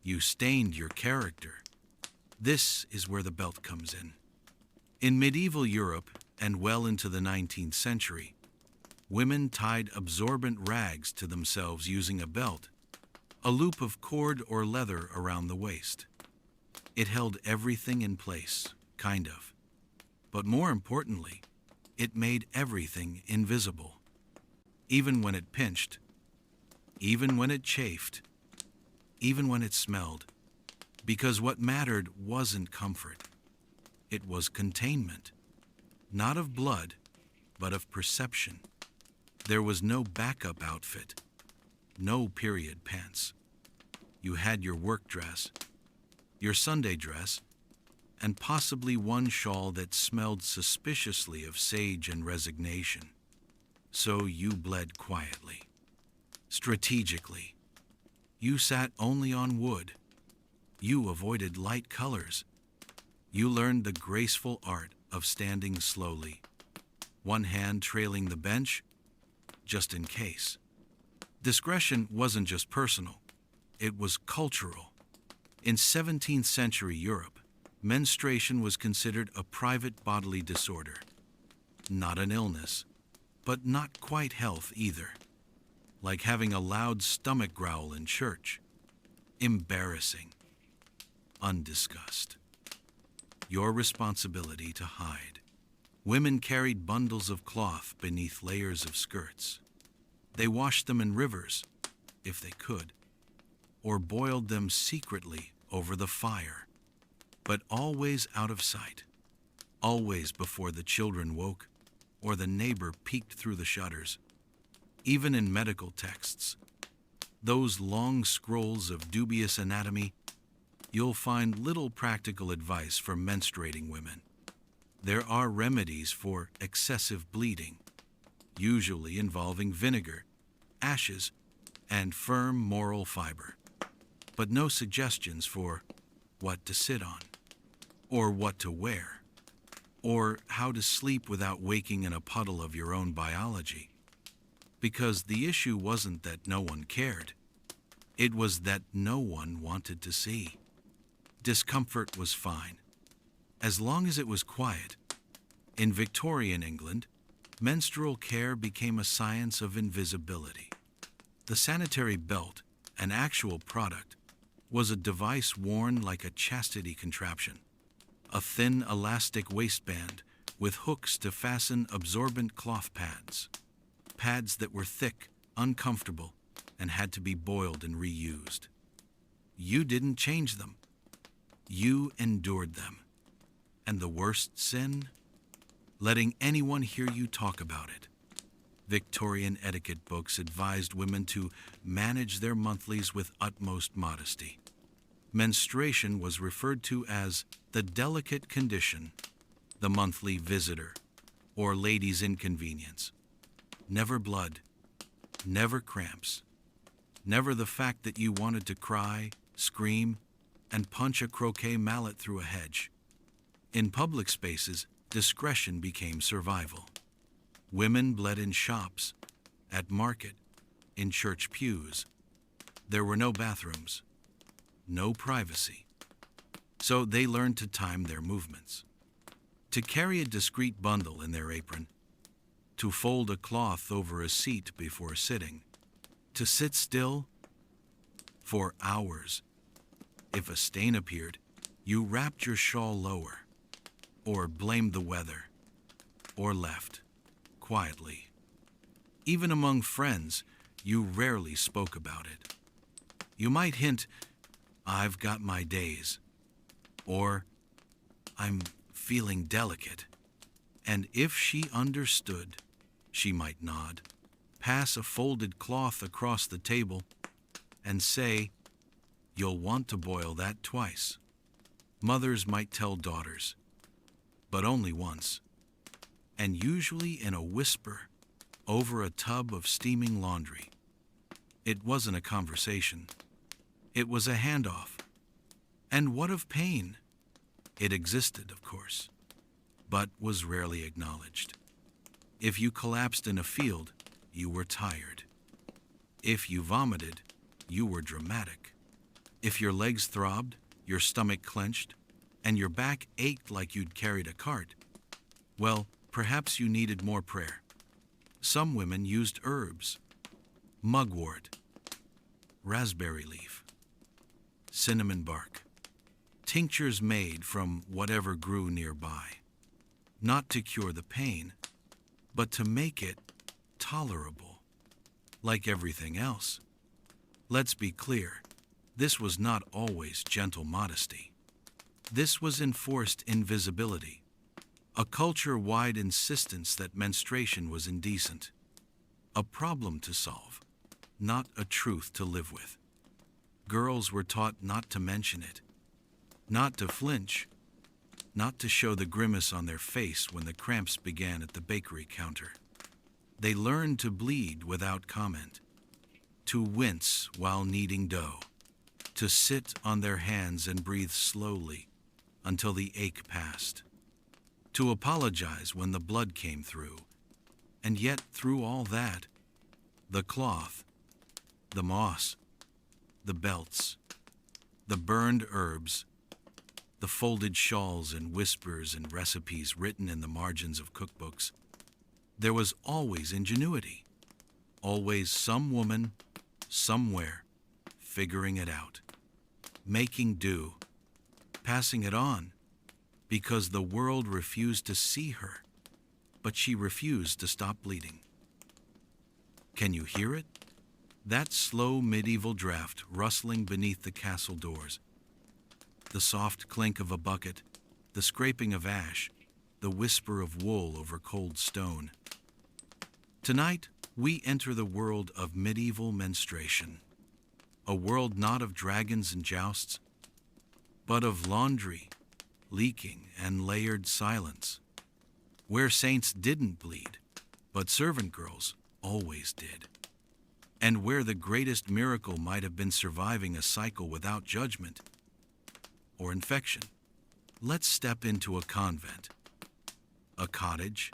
You stained your character. This is where the belt comes in. In medieval Europe and well into the 19th century, women tied absorbent rags to themselves using a belt, a loop of cord or leather around the waist. It held everything in place, kind of. But more importantly, it made everything invisible. Even when it pinched, even when it chafed, even when it smelled. Because what mattered wasn't comfort. It was containment. Not of blood, but of perception. There was no backup outfit, no period pants. You had your work dress, your Sunday dress, and possibly one shawl that smelled suspiciously of sage and resignation. So you bled quietly, strategically. You sat only on wood. You avoided light colors. You learned the graceful art of standing slowly, one hand trailing the bench, just in case. Discretion wasn't just personal, it was cultural. In 17th century Europe, menstruation was considered a private bodily disorder. Not an illness, but not quite health either. Like having a loud stomach growl in church. Embarrassing. Undiscussed. Your responsibility to hide. Women carried bundles of cloth beneath layers of skirts. They washed them in rivers, if they could, or boiled them secretly over the fire, but always out of sight, always before the children woke or the neighbor peeked through the shutters. Even in medical texts, those long scrolls of dubious anatomy, you'll find little practical advice for menstruating women. There are remedies for excessive bleeding, usually involving vinegar, ashes, and firm moral fiber, but no suggestions for what to sit on, or what to wear, or how to sleep without waking in a puddle of your own biology. Because the issue wasn't that no one cared, it was that no one wanted to see. Discomfort was fine, as long as it was quiet. In Victorian England, menstrual care became a science of invisibility. The sanitary belt, an actual product, was a device worn like a chastity contraption, a thin elastic waistband with hooks to fasten absorbent cloth pads. Pads that were thick, uncomfortable, and had to be boiled and reused. You didn't change them. You endured them. And the worst sin? Letting anyone hear you talk about it. Victorian etiquette books advised women to manage their monthlies with utmost modesty. Menstruation was referred to as the delicate condition, the monthly visitor, or lady's inconvenience. Never blood, never cramps, never the fact that you wanted to cry, scream, and punch a croquet mallet through a hedge. In public spaces, discretion became survival. Women bled in shops, at market, in church pews. There were no bathrooms, no privacy. So they learned to time their movements, to carry a discreet bundle in their apron, to fold a cloth over a seat before sitting, to sit still for hours. If a stain appeared, you wrapped your shawl lower, or blamed the weather, or left quietly. Even among friends, you rarely spoke about it. You might hint, "I've got my days," or "I'm feeling delicate." And if she understood, she might nod, pass a folded cloth across the table, and say, "You'll want to boil that twice." Mothers might tell daughters, but only once, and usually in a whisper over a tub of steaming laundry. It wasn't a conversation. It was a handoff. And what of pain? It existed, of course, but was rarely acknowledged. If you collapsed in a field, you were tired. If you vomited, you were dramatic. If your legs throbbed, your stomach clenched, and your back ached like you'd carried a cart, well, perhaps you needed more prayer. Some women used herbs, mugwort, raspberry leaf, cinnamon bark, tinctures made from whatever grew nearby, not to cure the pain, but to make it tolerable, like everything else. Let's be clear, this was not always gentle modesty. This was enforced invisibility, a culture-wide insistence that menstruation was indecent, a problem to solve, not a truth to live with. Girls were taught not to mention it, not to flinch, not to show the grimace on their face when the cramps began at the bakery counter. They learned to bleed without comment, to wince while kneading dough, to sit on their hands and breathe slowly until the ache passed, to apologize when the blood came through. And yet, through all that, the cloth, the moss, the belts, the burned herbs, the folded shawls and whispers and recipes written in the margins of cookbooks, there was always ingenuity, always some woman, somewhere, figuring it out, making do, passing it on, because the world refused to see her, but she refused to stop bleeding. Can you hear it? That slow medieval draft rustling beneath the castle doors. The soft clink of a bucket, the scraping of ash, the whisper of wool over cold stone. Tonight, we enter the world of medieval menstruation, a world not of dragons and jousts, but of laundry, leaking, and layered silence, where saints didn't bleed, but servant girls always did, and where the greatest miracle might have been surviving a cycle without judgment or infection. Let's step into a convent, a cottage,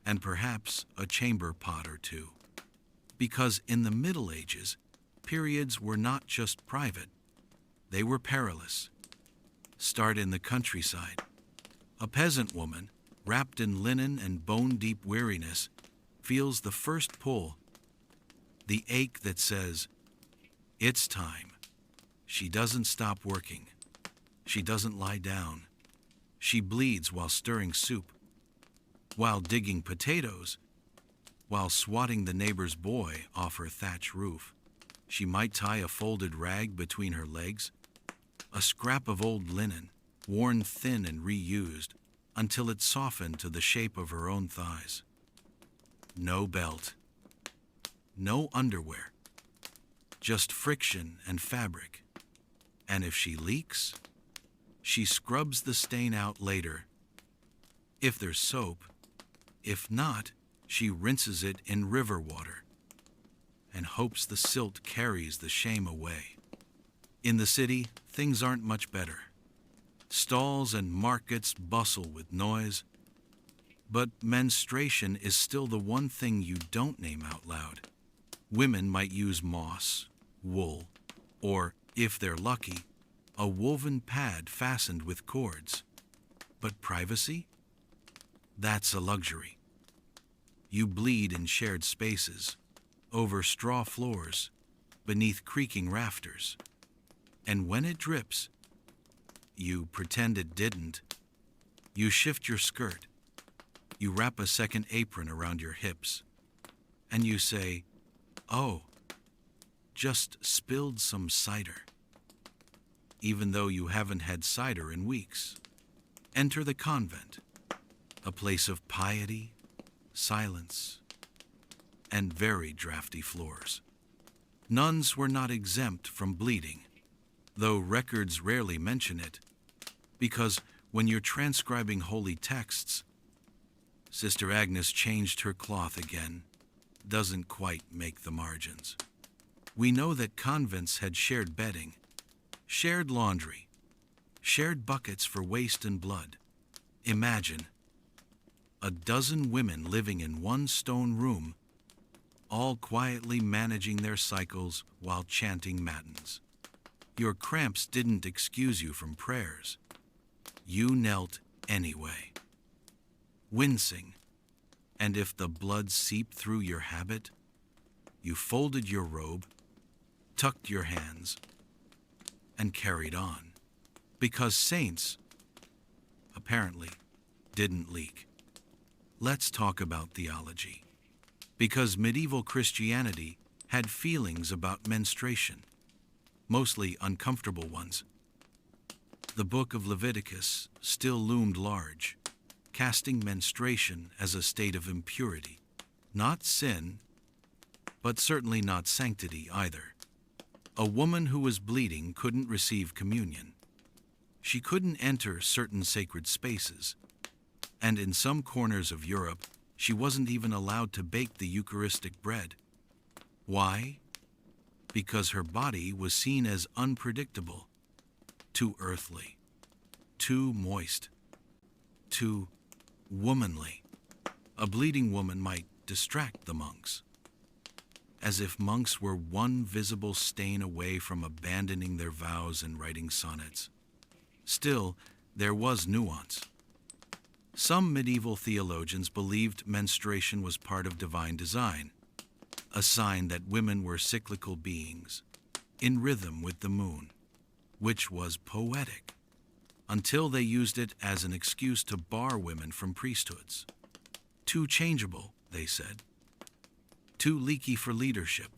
and perhaps a chamber pot or two, because in the Middle Ages, periods were not just private, they were perilous. Start in the countryside. A peasant woman, wrapped in linen and bone-deep weariness, feels the first pull, the ache that says, "It's time." She doesn't stop working. She doesn't lie down. She bleeds while stirring soup, while digging potatoes, while swatting the neighbor's boy off her thatch roof. She might tie a folded rag between her legs, a scrap of old linen, worn thin and reused until it softened to the shape of her own thighs. No belt, no underwear, just friction and fabric. And if she leaks, she scrubs the stain out later. If there's soap, if not, she rinses it in river water and hopes the silt carries the shame away. In the city, things aren't much better. Stalls and markets bustle with noise, but menstruation is still the one thing you don't name out loud. Women might use moss, wool, or, if they're lucky, a woven pad fastened with cords. But privacy? That's a luxury. You bleed in shared spaces, over straw floors, beneath creaking rafters. And when it drips, you pretend it didn't. You shift your skirt. You wrap a second apron around your hips. And you say, "Oh, just spilled some cider." Even though you haven't had cider in weeks. Enter the convent, a place of piety, silence, and very drafty floors. Nuns were not exempt from bleeding, though records rarely mention it, because when you're transcribing holy texts, Sister Agnes changed her cloth again, doesn't quite make the margins. We know that convents had shared bedding, shared laundry, shared buckets for waste and blood. Imagine a dozen women living in one stone room, all quietly managing their cycles while chanting matins. Your cramps didn't excuse you from prayers. You knelt anyway, wincing, and if the blood seeped through your habit, you folded your robe, tucked your hands, and carried on, because saints, apparently, didn't leak. Let's talk about theology, because medieval Christianity had feelings about menstruation, mostly uncomfortable ones. The book of Leviticus still loomed large, casting menstruation as a state of impurity, not sin, but certainly not sanctity either. A woman who was bleeding couldn't receive communion. She couldn't enter certain sacred spaces, and in some corners of Europe, she wasn't even allowed to bake the Eucharistic bread. Why? Because her body was seen as unpredictable, too earthly, too moist, too womanly. A bleeding woman might distract the monks, as if monks were one visible stain away from abandoning their vows and writing sonnets. Still, there was nuance. Some medieval theologians believed menstruation was part of divine design, a sign that women were cyclical beings, in rhythm with the moon, which was poetic, until they used it as an excuse to bar women from priesthoods. Too changeable, they said. Too leaky for leadership.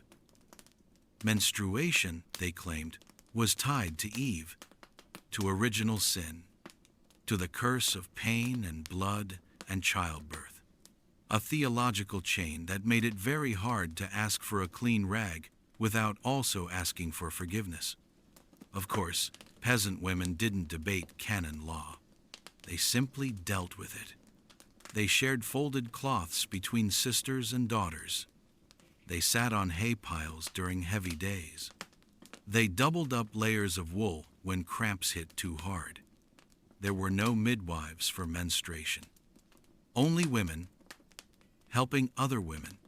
Menstruation, they claimed, was tied to Eve, to original sin, to the curse of pain and blood and childbirth. A theological chain that made it very hard to ask for a clean rag without also asking for forgiveness. Of course, peasant women didn't debate canon law. They simply dealt with it. They shared folded cloths between sisters and daughters. They sat on hay piles during heavy days. They doubled up layers of wool when cramps hit too hard. There were no midwives for menstruation. Only women helping other women.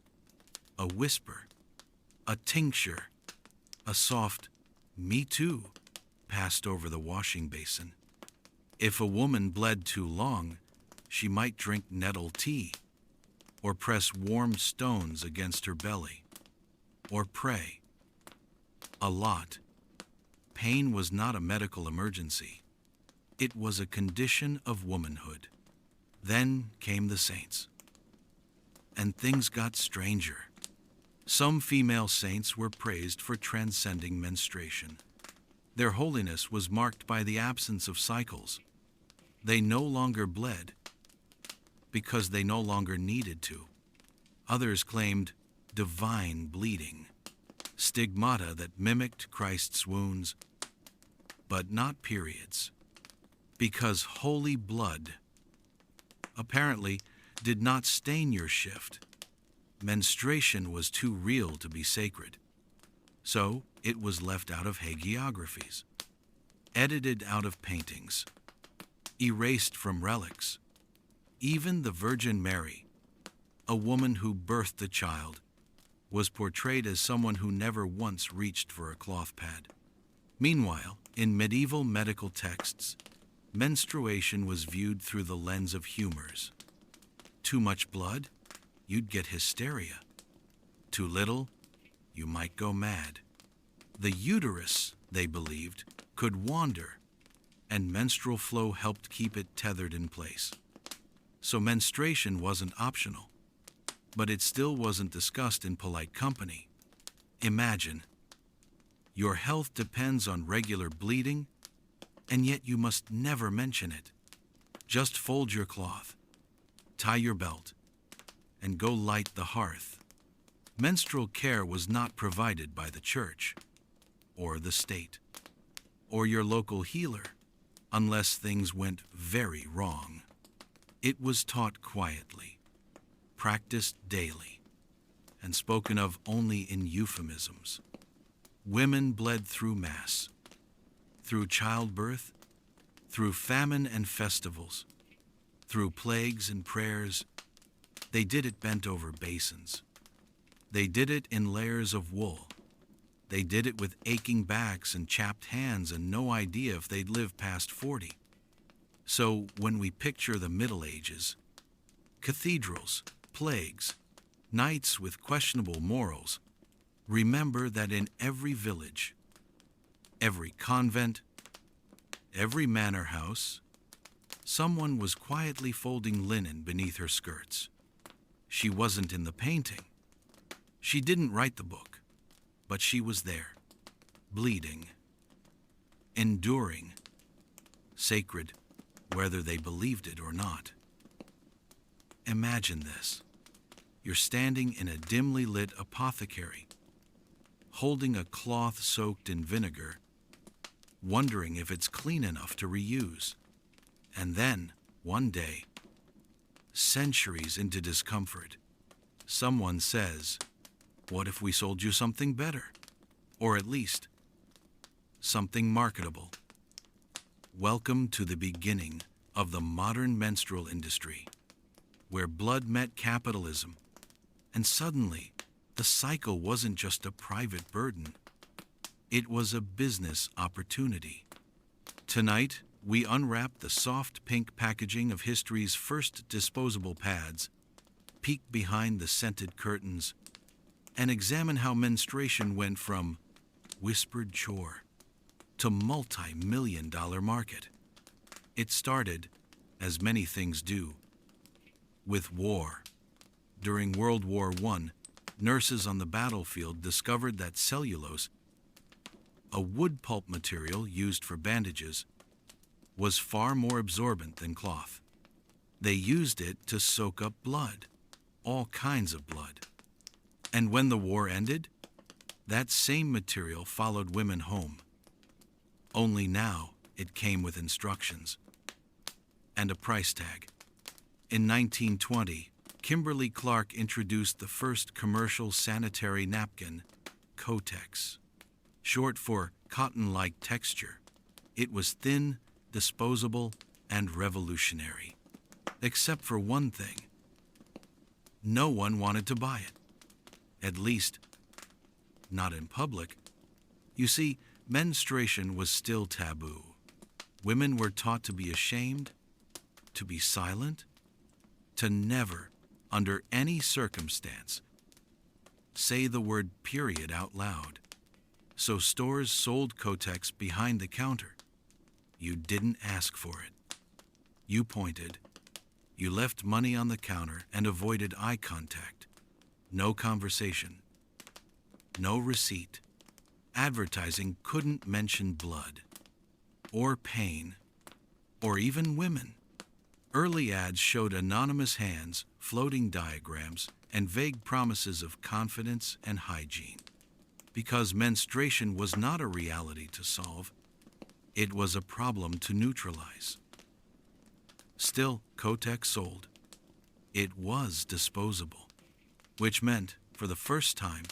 A whisper, a tincture, a soft "me too" passed over the washing basin. If a woman bled too long, she might drink nettle tea, or press warm stones against her belly, or pray. A lot. Pain was not a medical emergency. It was a condition of womanhood. Then came the saints. And things got stranger. Some female saints were praised for transcending menstruation. Their holiness was marked by the absence of cycles, They no longer bled because they no longer needed to. Others claimed divine bleeding, stigmata that mimicked Christ's wounds, but not periods, because holy blood apparently did not stain your shift. Menstruation was too real to be sacred, so it was left out of hagiographies, edited out of paintings, erased from relics. Even the Virgin Mary, a woman who birthed a child, was portrayed as someone who never once reached for a cloth pad. Meanwhile, in medieval medical texts, menstruation was viewed through the lens of humors. Too much blood? You'd get hysteria. Too little? You might go mad. The uterus, they believed, could wander, and menstrual flow helped keep it tethered in place. So menstruation wasn't optional, but it still wasn't discussed in polite company. Imagine, your health depends on regular bleeding, and yet you must never mention it. Just fold your cloth, tie your belt, and go light the hearth. Menstrual care was not provided by the church, or the state, or your local healer, unless things went very wrong. It was taught quietly, practiced daily, and spoken of only in euphemisms. Women bled through Mass, through childbirth, through famine and festivals, through plagues and prayers. They did it bent over basins. They did it in layers of wool. They did it with aching backs and chapped hands and no idea if they'd live past 40. So when we picture the Middle Ages, cathedrals, plagues, knights with questionable morals, remember that in every village, every convent, every manor house, someone was quietly folding linen beneath her skirts. She wasn't in the painting. She didn't write the book, but she was there, bleeding, enduring, sacred, whether they believed it or not. Imagine this. You're standing in a dimly lit apothecary, holding a cloth soaked in vinegar, wondering if it's clean enough to reuse. And then, one day, centuries into discomfort, someone says, "What if we sold you something better? Or at least, something marketable?" Welcome to the beginning of the modern menstrual industry, where blood met capitalism, and suddenly, the cycle wasn't just a private burden. It was a business opportunity. Tonight, we unwrap the soft pink packaging of history's first disposable pads, peek behind the scented curtains, and examine how menstruation went from whispered chore to multi-million-dollar market. It started, as many things do, with war. During World War I, nurses on the battlefield discovered that cellulose, a wood pulp material used for bandages, was far more absorbent than cloth. They used it to soak up blood, all kinds of blood. And when the war ended, that same material followed women home. Only now it came with instructions and a price tag. In 1920, Kimberly-Clark introduced the first commercial sanitary napkin, Kotex, short for cotton-like texture. It was thin, disposable, and revolutionary. Except for one thing. No one wanted to buy it. At least, not in public. You see, menstruation was still taboo. Women were taught to be ashamed, to be silent, to never, under any circumstance, say the word period out loud. So stores sold Kotex behind the counter. You didn't ask for it. You pointed. You left money on the counter and avoided eye contact. No conversation. No receipt. Advertising couldn't mention blood or pain or even women. Early ads showed anonymous hands, floating diagrams, and vague promises of confidence and hygiene. Because menstruation was not a reality to solve, it was a problem to neutralize. Still, Kotex sold. It was disposable, which meant, for the first time,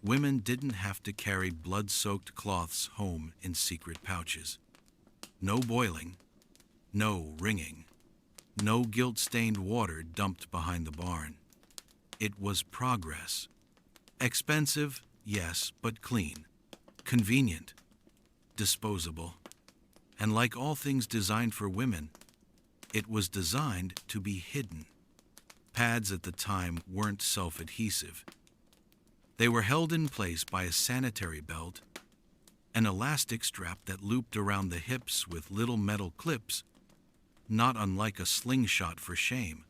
women didn't have to carry blood-soaked cloths home in secret pouches. No boiling, no wringing, no guilt-stained water dumped behind the barn. It was progress. Expensive, yes, but clean. Convenient. Disposable. And like all things designed for women, it was designed to be hidden. Pads at the time weren't self-adhesive. They were held in place by a sanitary belt, an elastic strap that looped around the hips with little metal clips, not unlike a slingshot for shame.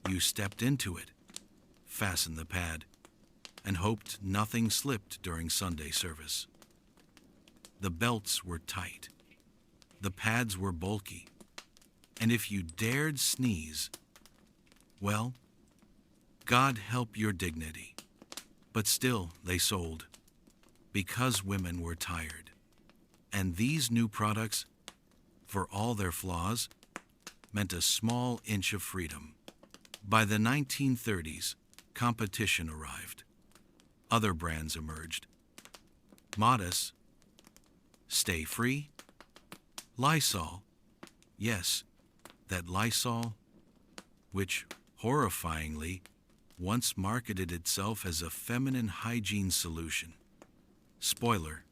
You stepped into it, fastened the pad, and hoped nothing slipped during Sunday service. The belts were tight. The pads were bulky. And if you dared sneeze, well, God help your dignity. But still, they sold, because women were tired. And these new products, for all their flaws, meant a small inch of freedom. By the 1930s, competition arrived. Other brands emerged. Modest, Stay Free, Lysol, yes, that Lysol, which, horrifyingly, once marketed itself as a feminine hygiene solution. Spoiler,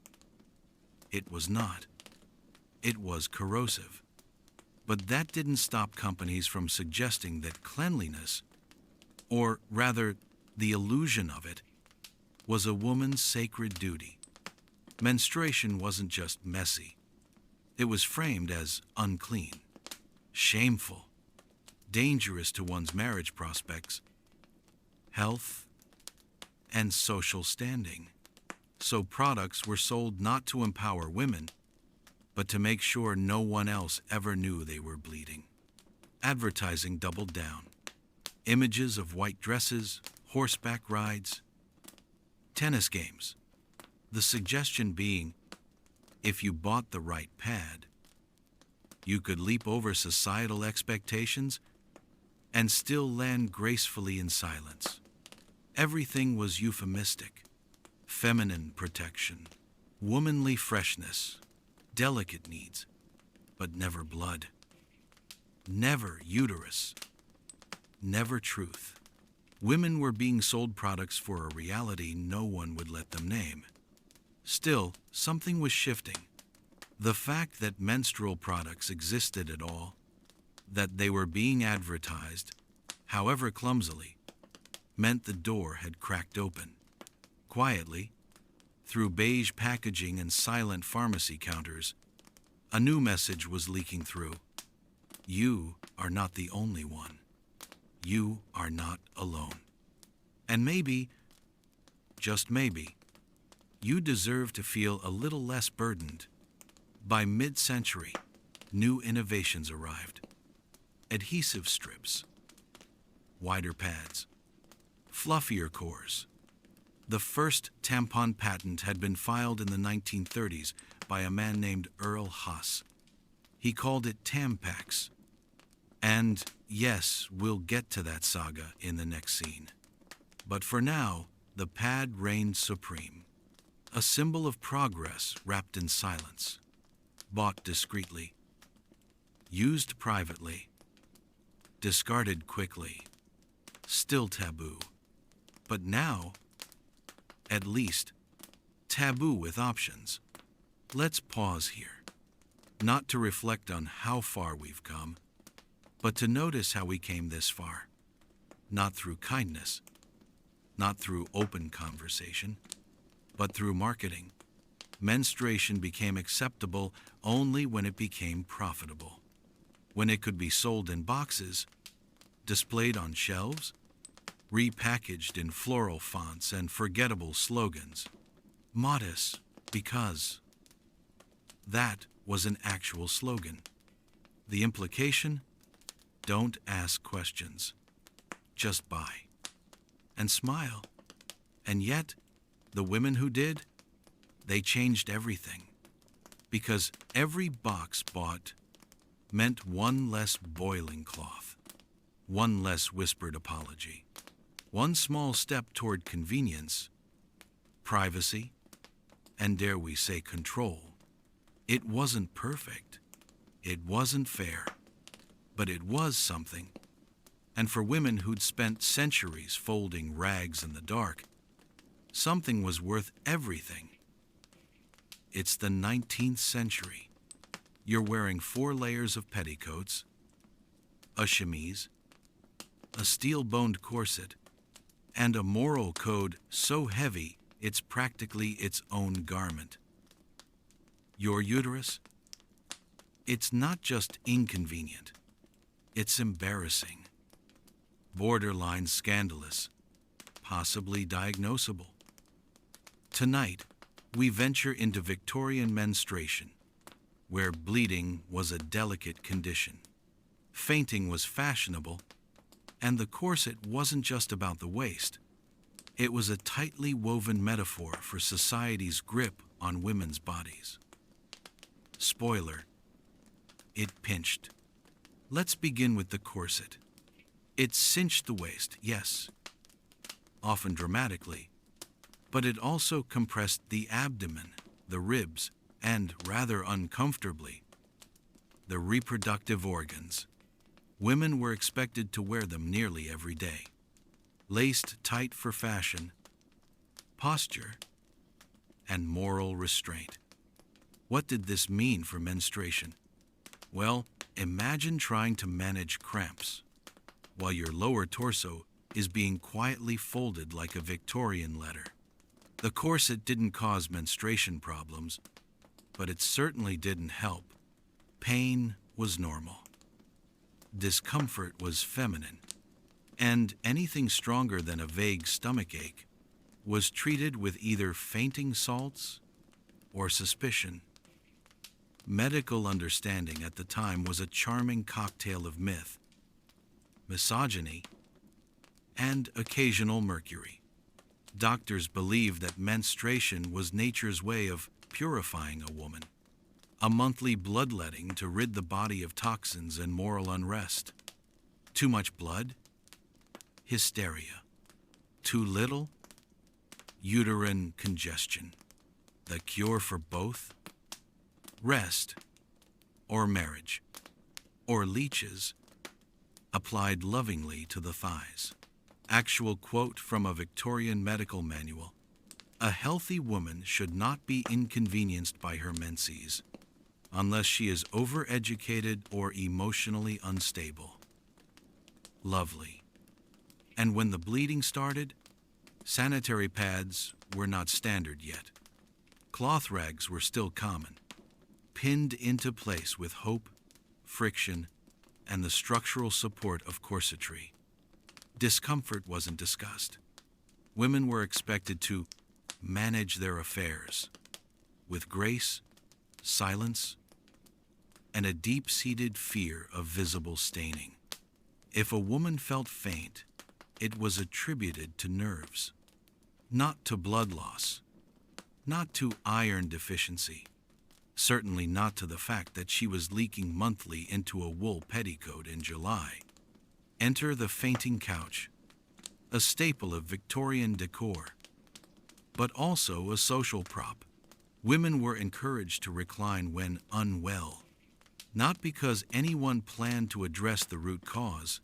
it was not. It was corrosive. But that didn't stop companies from suggesting that cleanliness, or rather, the illusion of it, was a woman's sacred duty. Menstruation wasn't just messy. It was framed as unclean, shameful, dangerous to one's marriage prospects, health, and social standing. So products were sold not to empower women, but to make sure no one else ever knew they were bleeding. Advertising doubled down. Images of white dresses, horseback rides, tennis games. The suggestion being, if you bought the right pad, you could leap over societal expectations and still land gracefully in silence. Everything was euphemistic. Feminine protection, womanly freshness, delicate needs, but never blood. Never uterus. Never truth. Women were being sold products for a reality no one would let them name. Still, something was shifting. The fact that menstrual products existed at all, that they were being advertised, however clumsily, meant the door had cracked open. Quietly, through beige packaging and silent pharmacy counters, a new message was leaking through. You are not the only one. You are not alone. And maybe, just maybe, you deserve to feel a little less burdened. By mid-century, new innovations arrived. Adhesive strips, wider pads, fluffier cores. The first tampon patent had been filed in the 1930s by a man named Earl Haas. He called it Tampax. And yes, we'll get to that saga in the next scene. But for now, the pad reigned supreme. A symbol of progress wrapped in silence. Bought discreetly. Used privately. Discarded quickly. Still taboo. But now, at least, taboo with options. Let's pause here. Not to reflect on how far we've come, but to notice how we came this far. Not through kindness, not through open conversation, but through marketing. Menstruation became acceptable only when it became profitable. When it could be sold in boxes, displayed on shelves, repackaged in floral fonts and forgettable slogans. Modest, because that was an actual slogan. The implication? Don't ask questions. Just buy. And smile. And yet, the women who did, they changed everything. Because every box bought meant one less boiling cloth, one less whispered apology, one small step toward convenience, privacy, and dare we say control. It wasn't perfect. It wasn't fair. But it was something. And for women who'd spent centuries folding rags in the dark, something was worth everything. It's the 19th century. You're wearing 4 layers of petticoats, a chemise, a steel-boned corset, and a moral code so heavy it's practically its own garment. Your uterus? It's not just inconvenient. It's embarrassing, borderline scandalous, possibly diagnosable. Tonight, we venture into Victorian menstruation, where bleeding was a delicate condition. Fainting was fashionable, and the corset wasn't just about the waist. It was a tightly woven metaphor for society's grip on women's bodies. Spoiler, it pinched. Let's begin with the corset. It cinched the waist, yes, often dramatically, but it also compressed the abdomen, the ribs, and, rather uncomfortably, the reproductive organs. Women were expected to wear them nearly every day. Laced tight for fashion, posture, and moral restraint. What did this mean for menstruation? Well, imagine trying to manage cramps while your lower torso is being quietly folded like a Victorian letter. The corset didn't cause menstruation problems, but it certainly didn't help. Pain was normal. Discomfort was feminine. And anything stronger than a vague stomachache was treated with either fainting salts or suspicion. Medical understanding at the time was a charming cocktail of myth, misogyny, and occasional mercury. Doctors believed that menstruation was nature's way of purifying a woman, a monthly bloodletting to rid the body of toxins and moral unrest. Too much blood? Hysteria. Too little? Uterine congestion. The cure for both? Rest, or marriage, or leeches, applied lovingly to the thighs. Actual quote from a Victorian medical manual: "A healthy woman should not be inconvenienced by her menses, unless she is overeducated or emotionally unstable." Lovely. And when the bleeding started, sanitary pads were not standard yet. Cloth rags were still common, pinned into place with hope, friction, and the structural support of corsetry. Discomfort wasn't discussed. Women were expected to manage their affairs with grace, silence, and a deep-seated fear of visible staining. If a woman felt faint, it was attributed to nerves, not to blood loss, not to iron deficiency, certainly not to the fact that she was leaking monthly into a wool petticoat in July. Enter the fainting couch, a staple of Victorian decor, but also a social prop. Women were encouraged to recline when unwell, not because anyone planned to address the root cause,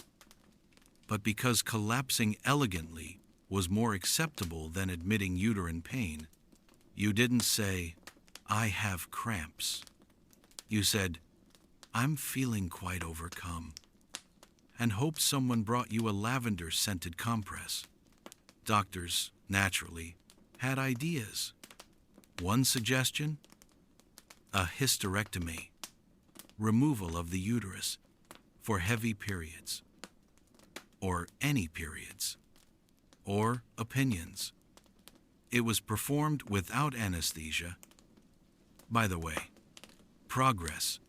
but because collapsing elegantly was more acceptable than admitting uterine pain. You didn't say, "I have cramps." You said, "I'm feeling quite overcome," and hoped someone brought you a lavender-scented compress. Doctors, naturally, had ideas. One suggestion? A hysterectomy, removal of the uterus for heavy periods, or any periods, or opinions. It was performed without anesthesia. By the way, progress.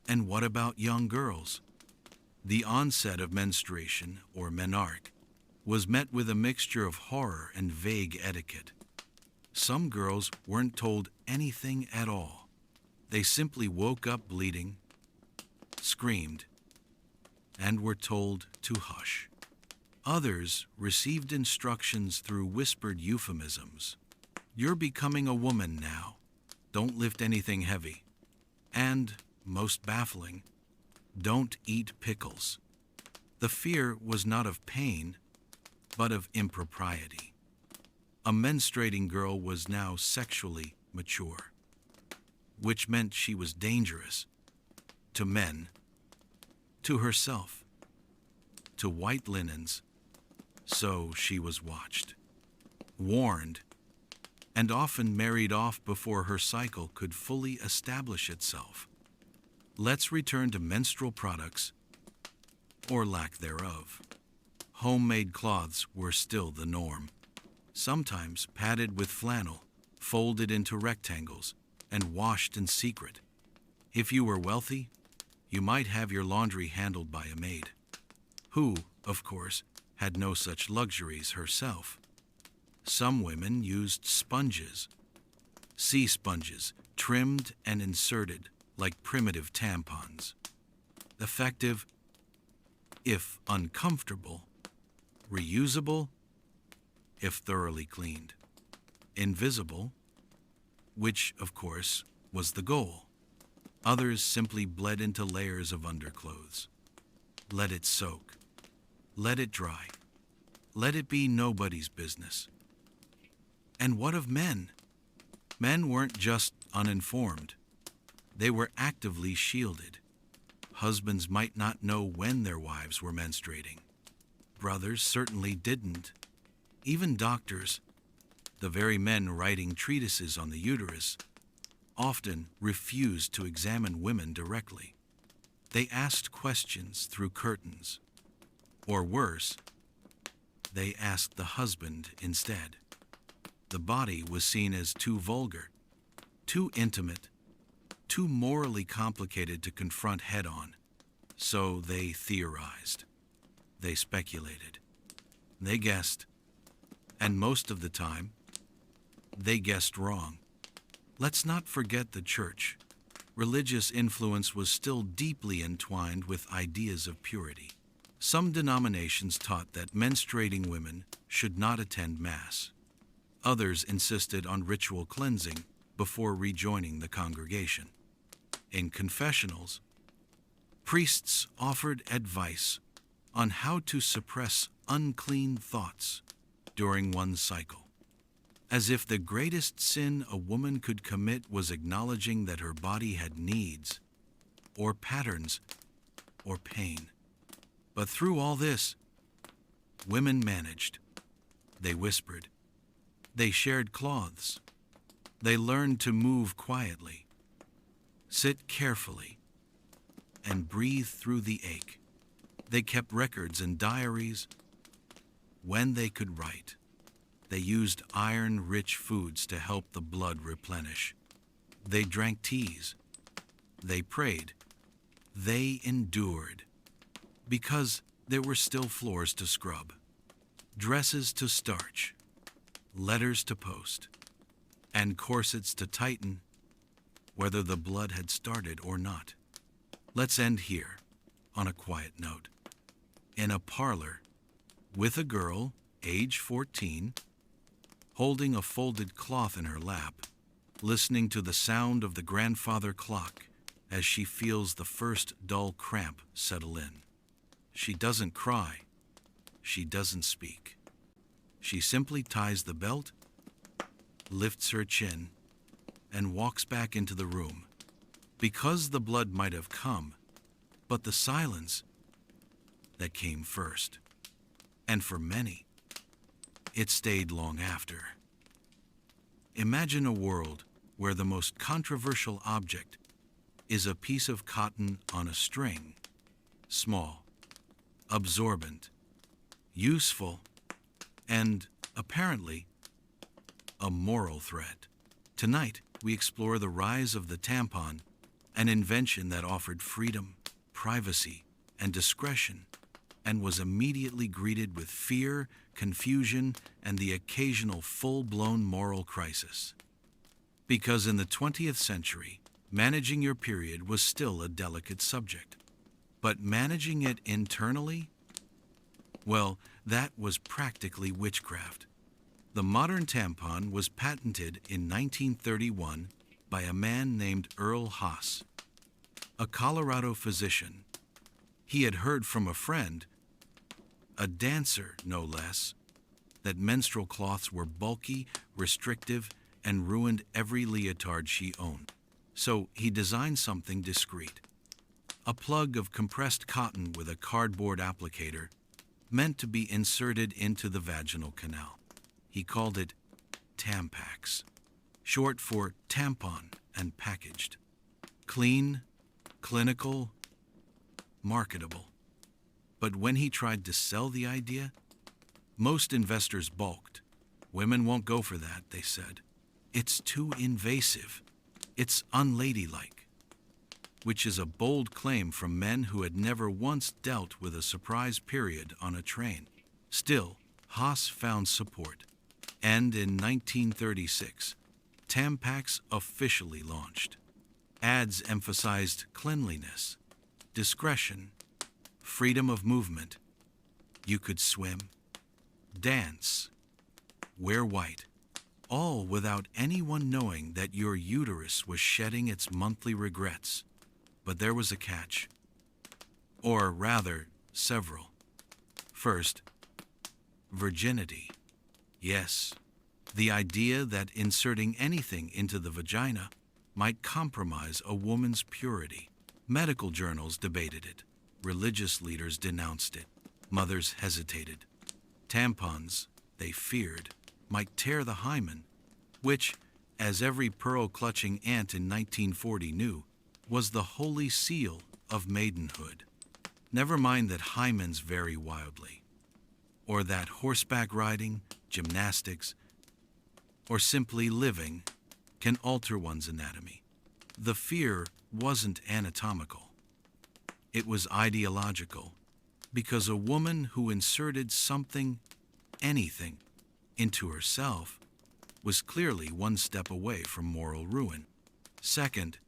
And what about young girls? The onset of menstruation, or menarche, was met with a mixture of horror and vague etiquette. Some girls weren't told anything at all. They simply woke up bleeding, screamed, and were told to hush. Others received instructions through whispered euphemisms. You're becoming a woman now. Don't lift anything heavy. And, most baffling, don't eat pickles. The fear was not of pain, but of impropriety. A menstruating girl was now sexually mature, which meant she was dangerous to men, to herself, to white linens, so she was watched, warned, and often married off before her cycle could fully establish itself. Let's return to menstrual products, or lack thereof. Homemade cloths were still the norm, sometimes padded with flannel, folded into rectangles, and washed in secret. If you were wealthy, you might have your laundry handled by a maid, who, of course, had no such luxuries herself. Some women used sponges, sea sponges, trimmed and inserted like primitive tampons. Effective, if uncomfortable. Reusable, if thoroughly cleaned. Invisible, which, of course, was the goal. Others simply bled into layers of underclothes. Let it soak. Let it dry. Let it be nobody's business. And what of men? Men weren't just uninformed. They were actively shielded. Husbands might not know when their wives were menstruating. Brothers certainly didn't. Even doctors, the very men writing treatises on the uterus, often refused to examine women directly. They asked questions through curtains. Or worse, they asked the husband instead. The body was seen as too vulgar, too intimate, too morally complicated to confront head-on. So they theorized. They speculated. They guessed. And most of the time, they guessed wrong. Let's not forget the church. Religious influence was still deeply entwined with ideas of purity. Some denominations taught that menstruating women should not attend Mass. Others insisted on ritual cleansing before rejoining the congregation. In confessionals, priests offered advice on how to suppress unclean thoughts during one's cycle, as if the greatest sin a woman could commit was acknowledging that her body had needs, or patterns, or pain. But through all this, women managed. They whispered. They shared cloths. They learned to move quietly, sit carefully, and breathe through the ache. They kept records and diaries when they could write. They used iron-rich foods to help the blood replenish. They drank teas. They prayed. They endured. Because there were still floors to scrub, dresses to starch, letters to post, and corsets to tighten, whether the blood had started or not. Let's end here, on a quiet note. In a parlor, with a girl, age 14, holding a folded cloth in her lap, listening to the sound of the grandfather clock as she feels the first dull cramp settle in. She doesn't cry. She doesn't speak. She simply ties the belt, lifts her chin, and walks back into the room. Because the blood might have come, but the silence that came first. And for many, it stayed long after. Imagine a world where the most controversial object is a piece of cotton on a string, small, absorbent, useful, and, apparently, a moral threat. Tonight, we explore the rise of the tampon an invention that offered freedom, privacy, and discretion, and was immediately greeted with fear, confusion, and the occasional full-blown moral crisis. Because in the 20th century, managing your period was still a delicate subject. But managing it internally? Well, that was practically witchcraft. The modern tampon was patented in 1931 by a man named Earl Haas, a Colorado physician. He had heard from a friend, a dancer no less, that menstrual cloths were bulky, restrictive, and ruined every leotard she owned. So he designed something discreet. A plug of compressed cotton with a cardboard applicator meant to be inserted into the vaginal canal. He called it Tampax, short for tampon and packaged. Clean, clinical, marketable. But when he tried to sell the idea, most investors balked. Women won't go for that, they said. It's too invasive. It's unladylike. Which is a bold claim from men who had never once dealt with a surprise period on a train. Still, Haas found support. And in 1936, Tampax officially launched. Ads emphasized cleanliness, discretion, freedom of movement. You could swim, dance, wear white, all without anyone knowing that your uterus was shedding its monthly regrets. But there was a catch. Or rather, several. First, virginity. Yes, the idea that inserting anything into the vagina might compromise a woman's purity. Medical journals debated it. Religious leaders denounced it. Mothers hesitated. Tampons, they feared, might tear the hymen, which, as every pearl-clutching aunt in 1940 knew, was the holy seal of maidenhood. Never mind that hymens vary wildly, or that horseback riding, gymnastics, or simply living can alter one's anatomy. The fear wasn't anatomical. It was ideological, because a woman who inserted something, anything, into herself was clearly one step away from moral ruin. Second,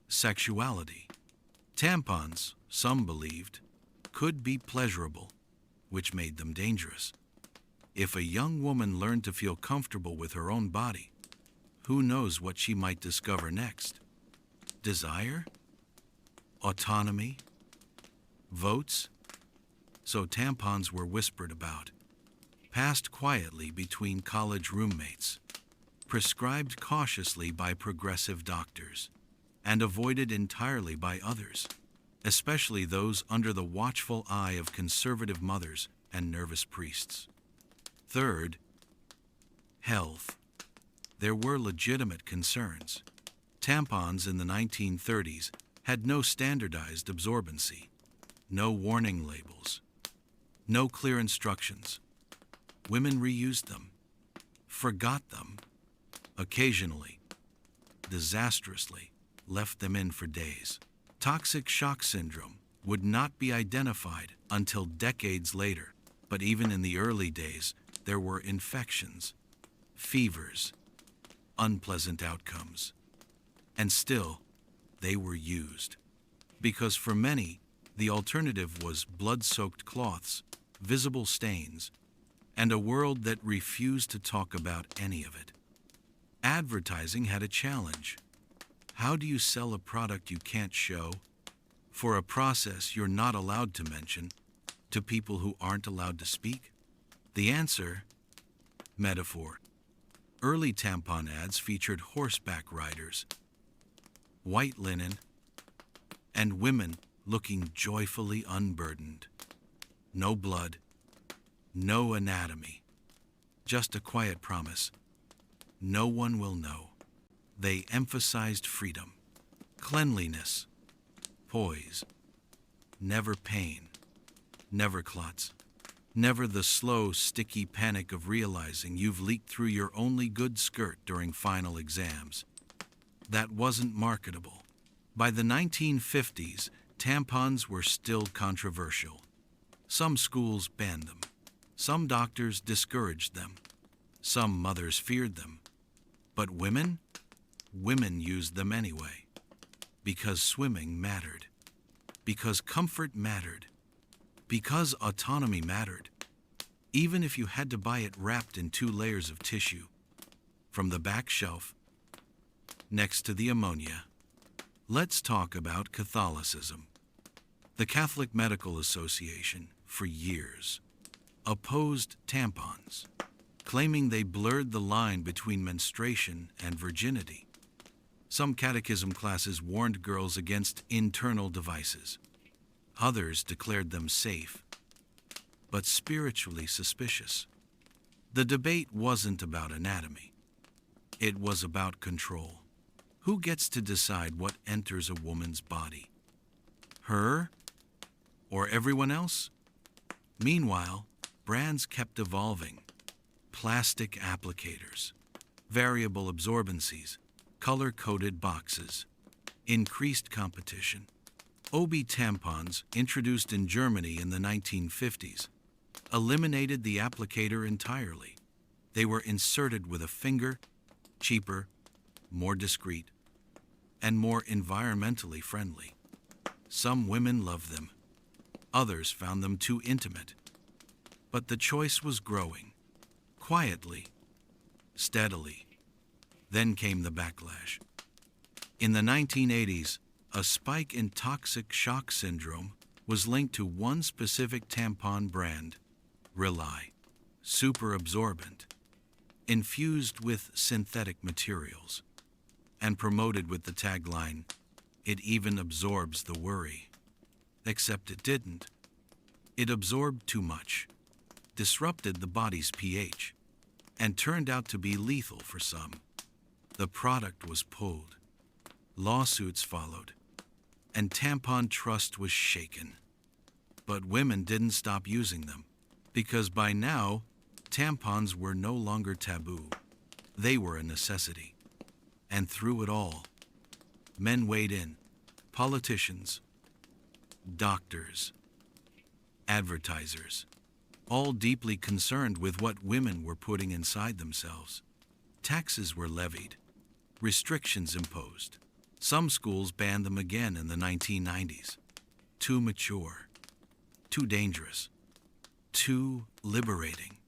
sexuality. Tampons, some believed, could be pleasurable, which made them dangerous. If a young woman learned to feel comfortable with her own body, who knows what she might discover next? Desire? Autonomy? Votes? So tampons were whispered about, passed quietly between college roommates, prescribed cautiously by progressive doctors, and avoided entirely by others, especially those under the watchful eye of conservative mothers and nervous priests. Third, health. There were legitimate concerns. Tampons in the 1930s had no standardized absorbency, no warning labels, no clear instructions. Women reused them, forgot them, occasionally, disastrously, left them in for days. Toxic shock syndrome would not be identified until decades later, but even in the early days, there were infections, fevers, unpleasant outcomes. And still, they were used. Because for many, the alternative was blood-soaked cloths, visible stains, and a world that refused to talk about any of it. Advertising had a challenge. How do you sell a product you can't show, for a process you're not allowed to mention, to people who aren't allowed to speak? The answer? Metaphor. Early tampon ads featured horseback riders, white linen, and women looking joyfully unburdened. No blood, no anatomy, just a quiet promise. No one will know. They emphasized freedom, cleanliness, poise, never pain, never clots, never the slow, sticky panic of realizing you've leaked through your only good skirt during final exams. That wasn't marketable. By the 1950s, tampons were still controversial. Some schools banned them. Some doctors discouraged them. Some mothers feared them. But women? Women used them anyway. Because swimming mattered. Because comfort mattered. Because autonomy mattered. Even if you had to buy it wrapped in 2 layers of tissue. From the back shelf, next to the ammonia. Let's talk about Catholicism. The Catholic Medical Association, for years, opposed tampons, claiming they blurred the line between menstruation and virginity. Some catechism classes warned girls against internal devices. Others declared them safe, but spiritually suspicious. The debate wasn't about anatomy. It was about control. Who gets to decide what enters a woman's body? Her or everyone else? Meanwhile, brands kept evolving. Plastic applicators, variable absorbencies, color-coded boxes, increased competition. OB tampons, introduced in Germany in the 1950s, eliminated the applicator entirely. They were inserted with a finger, cheaper, more discreet, and more environmentally friendly. Some women loved them. Others found them too intimate. But the choice was growing. Quietly, steadily. Then came the backlash. In the 1980s, a spike in toxic shock syndrome was linked to one specific tampon brand, Rely, super absorbent, infused with synthetic materials, and promoted with the tagline, "It even absorbs the worry." Except it didn't. It absorbed too much, disrupted the body's pH, and turned out to be lethal for some. The product was pulled. Lawsuits followed, and tampon trust was shaken. But women didn't stop using them, because by now, tampons were no longer taboo. They were a necessity. And through it all, men weighed in. Politicians, doctors, advertisers, all deeply concerned with what women were putting inside themselves. Taxes were levied, restrictions imposed. Some schools banned them again in the 1990s. Too mature, too dangerous, too liberating.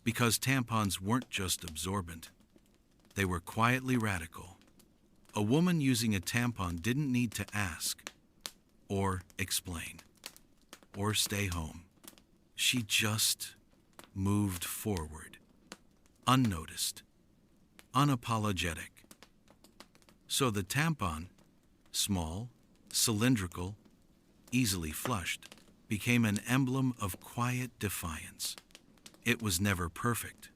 Because tampons weren't just absorbent, they were quietly radical. A woman using a tampon didn't need to ask, or explain, or stay home. She just moved forward, unnoticed, unapologetic. So the tampon, small, cylindrical, easily flushed, became an emblem of quiet defiance. It was never perfect.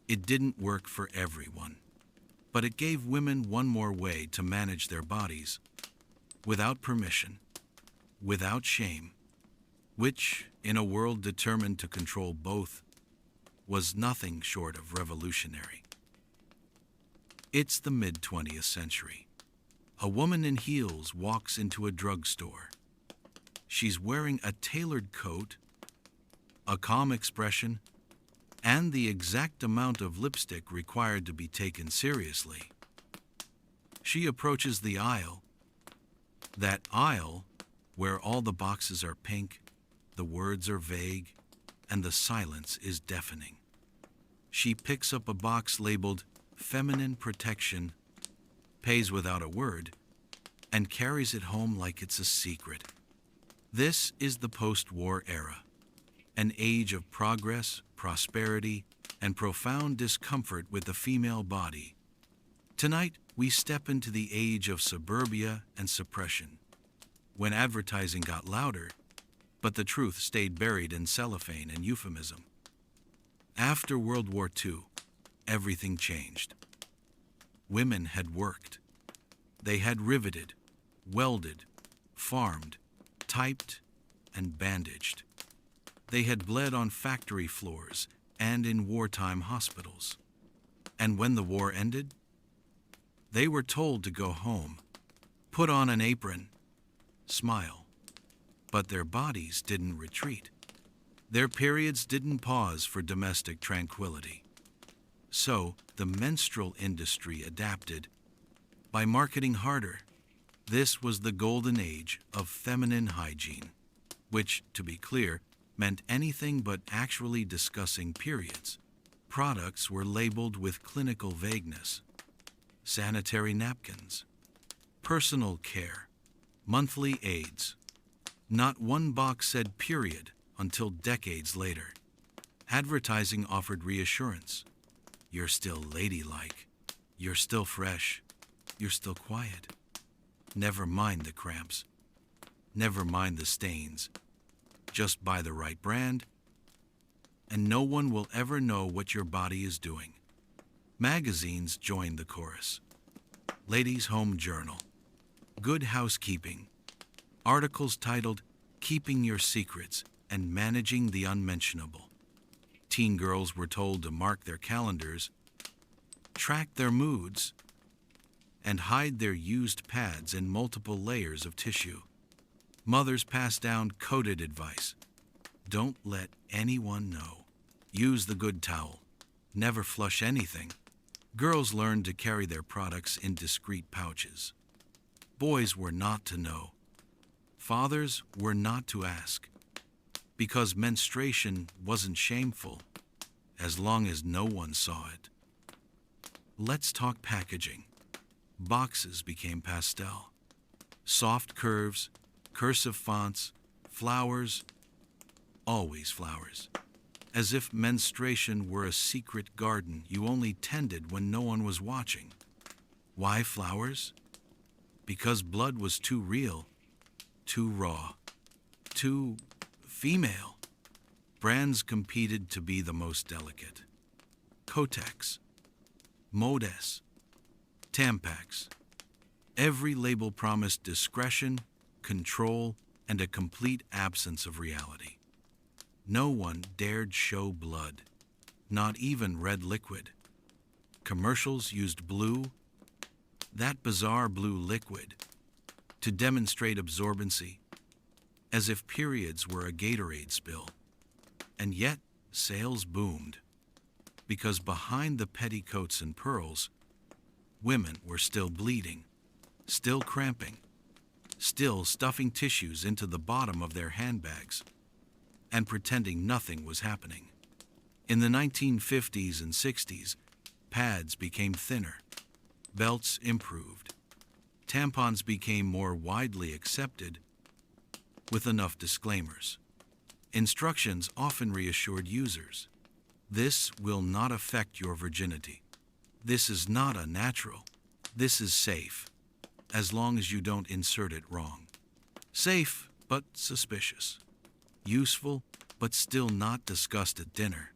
It didn't work for everyone. But it gave women one more way to manage their bodies, without permission, without shame, which, in a world determined to control both, was nothing short of revolutionary. It's the mid-20th century. A woman in heels walks into a drugstore. She's wearing a tailored coat, a calm expression, and the exact amount of lipstick required to be taken seriously. She approaches the aisle, that aisle where all the boxes are pink, the words are vague, and the silence is deafening. She picks up a box labeled Feminine Protection, pays without a word, and carries it home like it's a secret. This is the post-war era, an age of progress, prosperity, and profound discomfort with the female body. Tonight, we step into the age of suburbia and suppression, when advertising got louder, but the truth stayed buried in cellophane and euphemism. After World War II, everything changed. Women had worked. They had riveted, welded, farmed, typed, and bandaged. They had bled on factory floors and in wartime hospitals. And when the war ended, they were told to go home, put on an apron, smile. But their bodies didn't retreat. Their periods didn't pause for domestic tranquility. So, the menstrual industry adapted by marketing harder. This was the golden age of feminine hygiene, which, to be clear, meant anything but actually discussing periods. Products were labeled with clinical vagueness: sanitary napkins, personal care, monthly aids. Not one box said period until decades later. Advertising offered reassurance. You're still ladylike. You're still fresh. You're still quiet. Never mind the cramps. Never mind the stains. Just buy the right brand, and no one will ever know what your body is doing. Magazines joined the chorus. Ladies' Home Journal, Good Housekeeping, articles titled Keeping Your Secrets and Managing the Unmentionable. Teen girls were told to mark their calendars, track their moods, and hide their used pads in multiple layers of tissue. Mothers passed down coded advice. Don't let anyone know. Use the good towel. Never flush anything. Girls learned to carry their products in discreet pouches. Boys were not to know. Fathers were not to ask. Because menstruation wasn't shameful, as long as no one saw it. Let's talk packaging. Boxes became pastel. Soft curves, cursive fonts, flowers, always flowers. As if menstruation were a secret garden you only tended when no one was watching. Why flowers? Because blood was too real, too raw, too female. Brands competed to be the most delicate. Kotex, Modes, Tampax. Every label promised discretion, control, and a complete absence of reality. No one dared show blood, not even red liquid. Commercials used blue, that bizarre blue liquid, to demonstrate absorbency, as if periods were a Gatorade spill. And yet, sales boomed, because behind the petticoats and pearls, women were still bleeding, still cramping, still stuffing tissues into the bottom of their handbags, and pretending nothing was happening. In the 1950s and 60s, pads became thinner, belts improved, tampons became more widely accepted, with enough disclaimers. Instructions often reassured users. This will not affect your virginity. This is not unnatural. This is safe, as long as you don't insert it wrong. Safe, but suspicious. Useful, but still not discussed at dinner.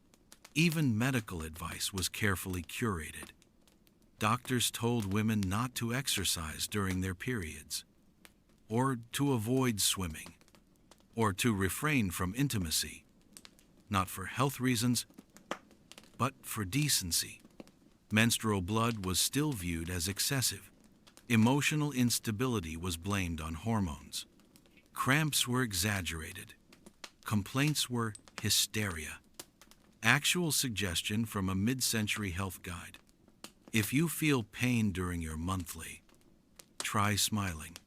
Even medical advice was carefully curated. Doctors told women not to exercise during their periods, or to avoid swimming, or to refrain from intimacy, not for health reasons, but for decency. Menstrual blood was still viewed as excessive. Emotional instability was blamed on hormones. Cramps were exaggerated. Complaints were hysteria. Actual suggestion from a mid-century health guide. If you feel pain during your monthly, try smiling.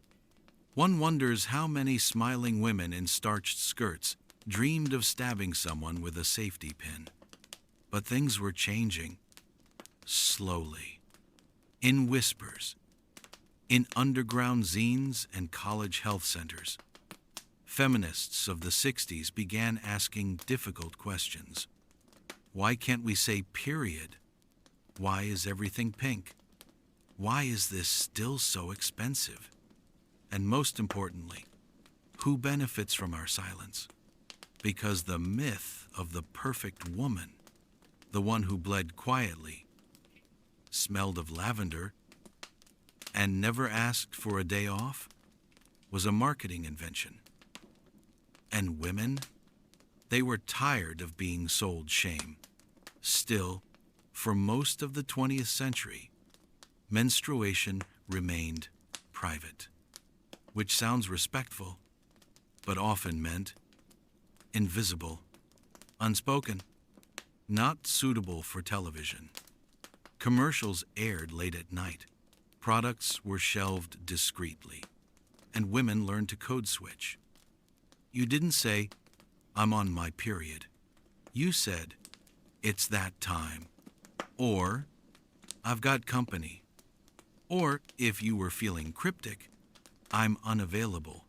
One wonders how many smiling women in starched skirts dreamed of stabbing someone with a safety pin. But things were changing, slowly, in whispers, in underground zines and college health centers. Feminists of the 60s began asking difficult questions. Why can't we say period? Why is everything pink? Why is this still so expensive? And most importantly, who benefits from our silence? Because the myth of the perfect woman, the one who bled quietly, smelled of lavender, and never asked for a day off, was a marketing invention. And women? They were tired of being sold shame. Still, for most of the 20th century, menstruation remained private. which sounds respectful, but often meant invisible, unspoken, not suitable for television. Commercials aired late at night. Products were shelved discreetly, and women learned to code switch. You didn't say, "I'm on my period." You said, "It's that time," or "I've got company," or, if you were feeling cryptic, "I'm unavailable."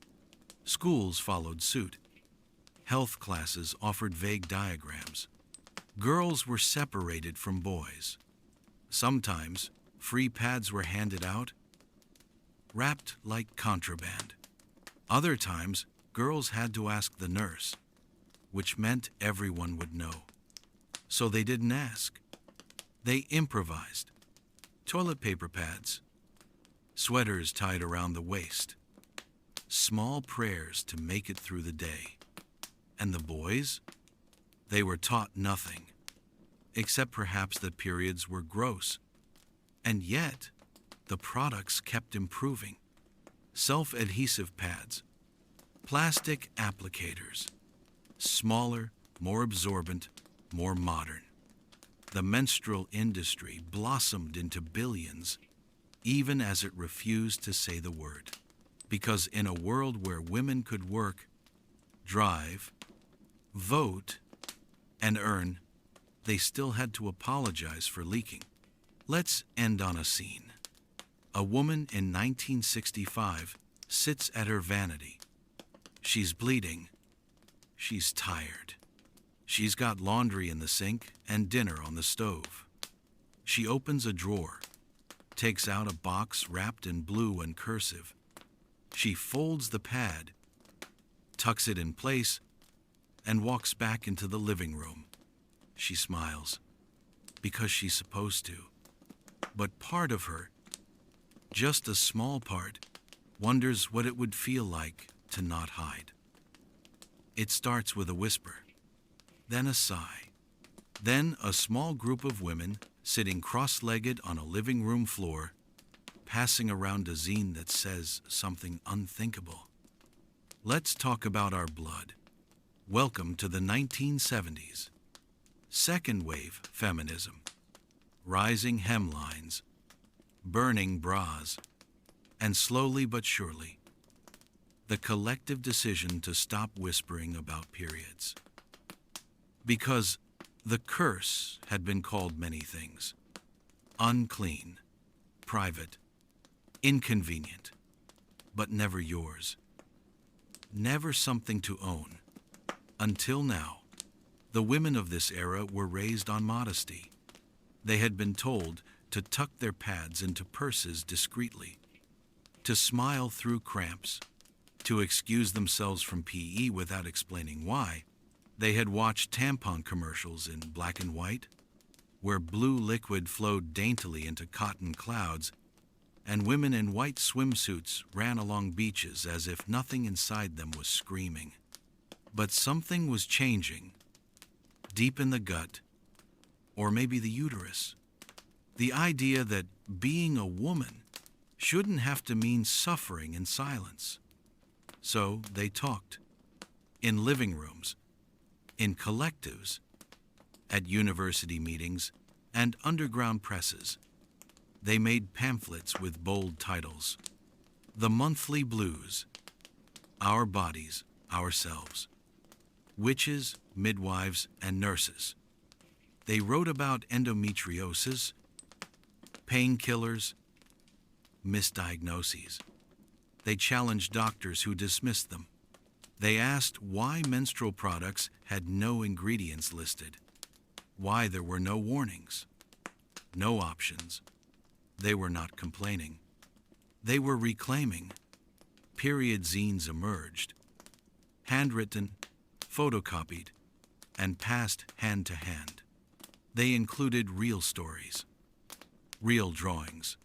Schools followed suit. Health classes offered vague diagrams. Girls were separated from boys. Sometimes free pads were handed out, wrapped like contraband. Other times, girls had to ask the nurse, which meant everyone would know. So they didn't ask. They improvised. Toilet paper pads, sweaters tied around the waist, small prayers to make it through the day. And the boys? They were taught nothing, except perhaps that periods were gross. And yet, the products kept improving. Self-adhesive pads, plastic applicators, smaller, more absorbent, more modern. The menstrual industry blossomed into billions, even as it refused to say the word. Because in a world where women could work, drive, vote, and earn, they still had to apologize for leaking. Let's end on a scene. A woman in 1965 sits at her vanity. She's bleeding. She's tired. She's got laundry in the sink and dinner on the stove. She opens a drawer, takes out a box wrapped in blue and cursive. She folds the pad, tucks it in place, and walks back into the living room. She smiles, because she's supposed to. But part of her, just a small part, wonders what it would feel like to not hide. It starts with a whisper, then a sigh, then a small group of women sitting cross-legged on a living room floor, passing around a zine that says something unthinkable. Let's talk about our blood. Welcome to the 1970s. Second wave feminism. Rising hemlines, burning bras, and slowly but surely, the collective decision to stop whispering about periods. Because the curse had been called many things: unclean, private, inconvenient, but never yours. Never something to own. Until now, the women of this era were raised on modesty. They had been told to tuck their pads into purses discreetly, to smile through cramps, to excuse themselves from PE without explaining why. They had watched tampon commercials in black and white, where blue liquid flowed daintily into cotton clouds, and women in white swimsuits ran along beaches as if nothing inside them was screaming. But something was changing, deep in the gut, or maybe the uterus. The idea that being a woman shouldn't have to mean suffering in silence. So they talked, in living rooms, in collectives, at university meetings, and underground presses. They made pamphlets with bold titles: The Monthly Blues, Our Bodies, Ourselves, Witches, Midwives, and Nurses. They wrote about endometriosis, painkillers, misdiagnoses. They challenged doctors who dismissed them. They asked why menstrual products had no ingredients listed, why there were no warnings, no options. They were not complaining. They were reclaiming. Period zines emerged, handwritten, photocopied, and passed hand to hand. They included real stories, real drawings,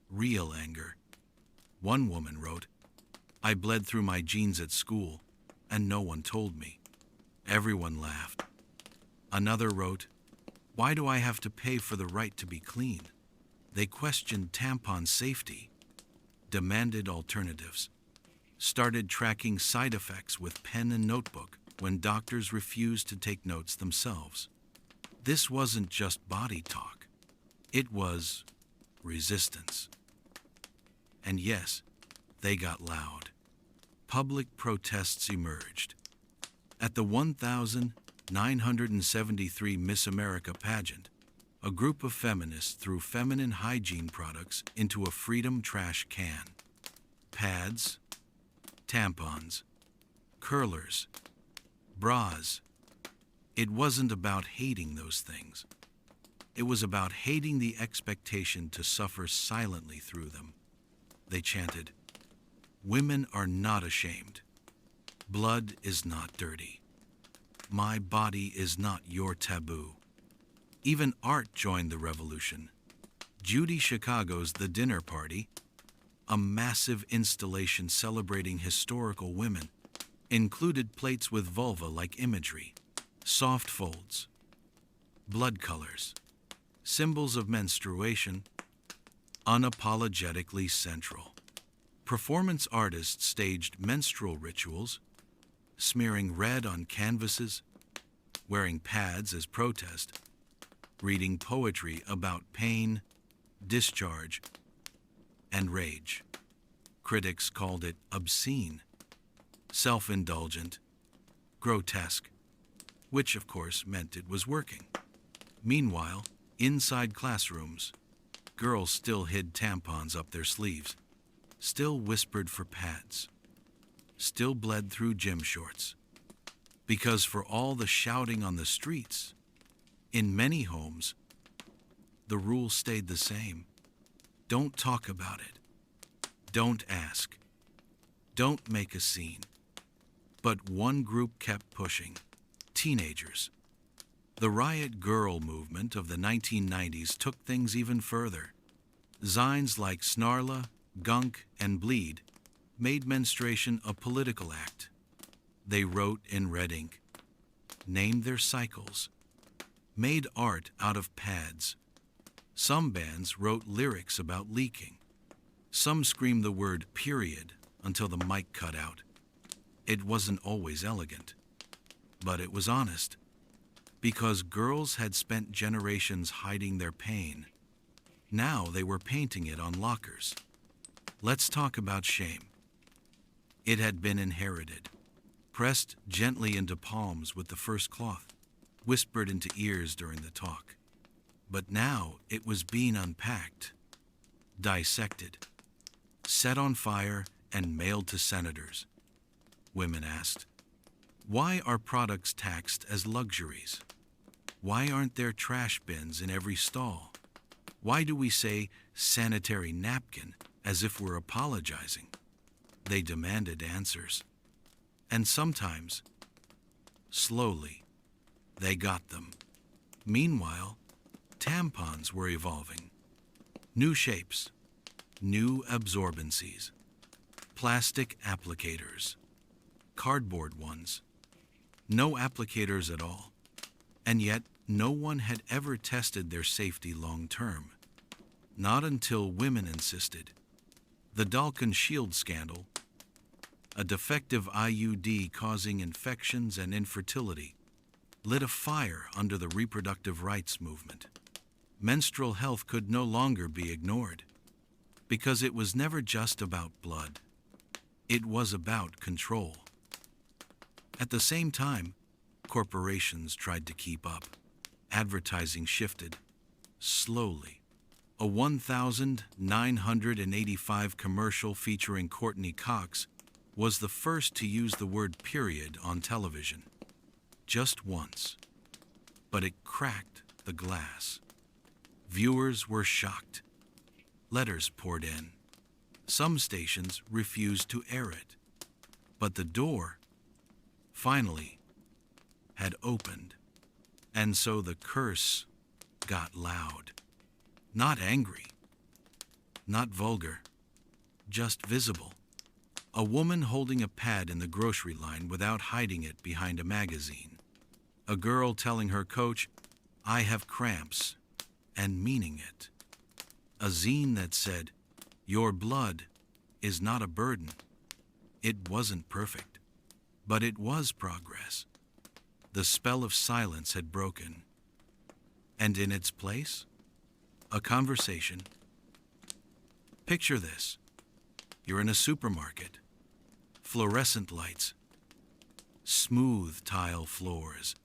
real anger. One woman wrote, "I bled through my jeans at school, and no one told me." Everyone laughed. Another wrote, "Why do I have to pay for the right to be clean?" They questioned tampon safety, demanded alternatives. started tracking side effects with pen and notebook when doctors refused to take notes themselves. This wasn't just body talk, it was resistance. And yes, they got loud. Public protests emerged. At the 1973 Miss America pageant, a group of feminists threw feminine hygiene products into a freedom trash can. Pads, tampons, curlers, bras. It wasn't about hating those things. It was about hating the expectation to suffer silently through them. They chanted, "Women are not ashamed. Blood is not dirty. My body is not your taboo." Even art joined the revolution. Judy Chicago's The Dinner Party, a massive installation celebrating historical women, included plates with vulva-like imagery, soft folds, blood colors, symbols of menstruation, unapologetically central. Performance artists staged menstrual rituals, smearing red on canvases, wearing pads as protest, reading poetry about pain, discharge, and rage. Critics called it obscene, self-indulgent, grotesque, which of course meant it was working. Meanwhile, inside classrooms, girls still hid tampons up their sleeves, still whispered for pads, still bled through gym shorts. Because for all the shouting on the streets, in many homes, the rule stayed the same. Don't talk about it. Don't ask. Don't make a scene. But one group kept pushing. Teenagers. The riot girl movement of the 1990s took things even further. Zines like Snarla, Gunk, and Bleed made menstruation a political act. They wrote in red ink, named their cycles, made art out of pads. Some bands wrote lyrics about leaking. Some screamed the word period until the mic cut out. It wasn't always elegant, but it was honest, because girls had spent generations hiding their pain. Now they were painting it on lockers. Let's talk about shame. It had been inherited, pressed gently into palms with the first cloth, whispered into ears during the talk. But now it was being unpacked, dissected, set on fire, and mailed to senators. Women asked, why are products taxed as luxuries? Why aren't there trash bins in every stall? Why do we say sanitary napkin as if we're apologizing? They demanded answers. And sometimes, slowly, they got them. Meanwhile, tampons were evolving. New shapes, new absorbencies, plastic applicators, cardboard ones, no applicators at all. And yet, no one had ever tested their safety long term. Not until women insisted. The Dalkin Shield scandal, a defective IUD causing infections and infertility, lit a fire under the reproductive rights movement. Menstrual health could no longer be ignored, because it was never just about blood. It was about control. At the same time, corporations tried to keep up. Advertising shifted, slowly. A 1985 commercial featuring Courtney Cox was the first to use the word period on television. Just once. But it cracked the glass. Viewers were shocked. Letters poured in. Some stations refused to air it. But the door, finally, had opened. And so the curse got loud. Not angry. Not vulgar. Just visible. A woman holding a pad in the grocery line without hiding it behind a magazine. A girl telling her coach, "I have cramps," and meaning it. A zine that said, "Your blood is not a burden. It wasn't perfect, but it was progress. The spell of silence had broken. And in its place, a conversation. Picture this. You're in a supermarket. Fluorescent lights. Smooth tile floors.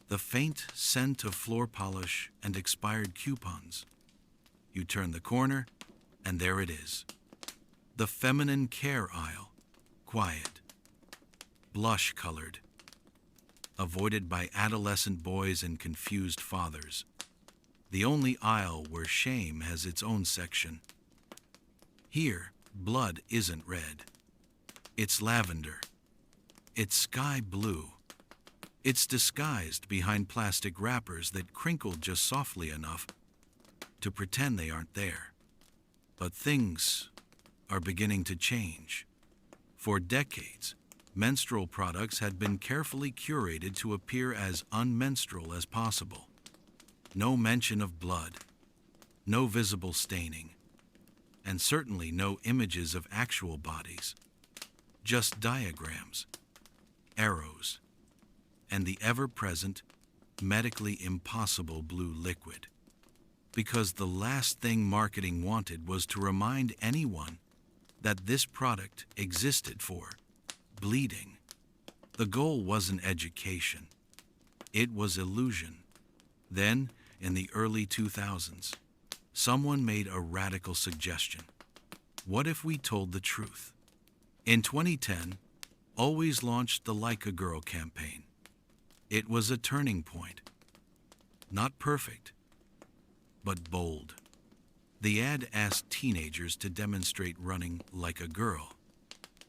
The faint scent of floor polish and expired coupons. You turn the corner, and there it is. The feminine care aisle. Quiet. Blush-colored. Avoided by adolescent boys and confused fathers. The only aisle where shame has its own section. Here, blood isn't red. It's lavender. It's sky blue. It's disguised behind plastic wrappers that crinkle just softly enough to pretend they aren't there. But things are beginning to change. For decades, menstrual products had been carefully curated to appear as unmenstrual as possible. No mention of blood, no visible staining, and certainly no images of actual bodies. Just diagrams, arrows, and the ever-present, medically impossible blue liquid. Because the last thing marketing wanted was to remind anyone that this product existed for bleeding. The goal wasn't education. It was illusion. Then, in the early 2000s, someone made a radical suggestion. What if we told the truth? In 2010, Always launched the Like a Girl campaign. It was a turning point. Not perfect, but bold. The ad asked teenagers to demonstrate running like a girl.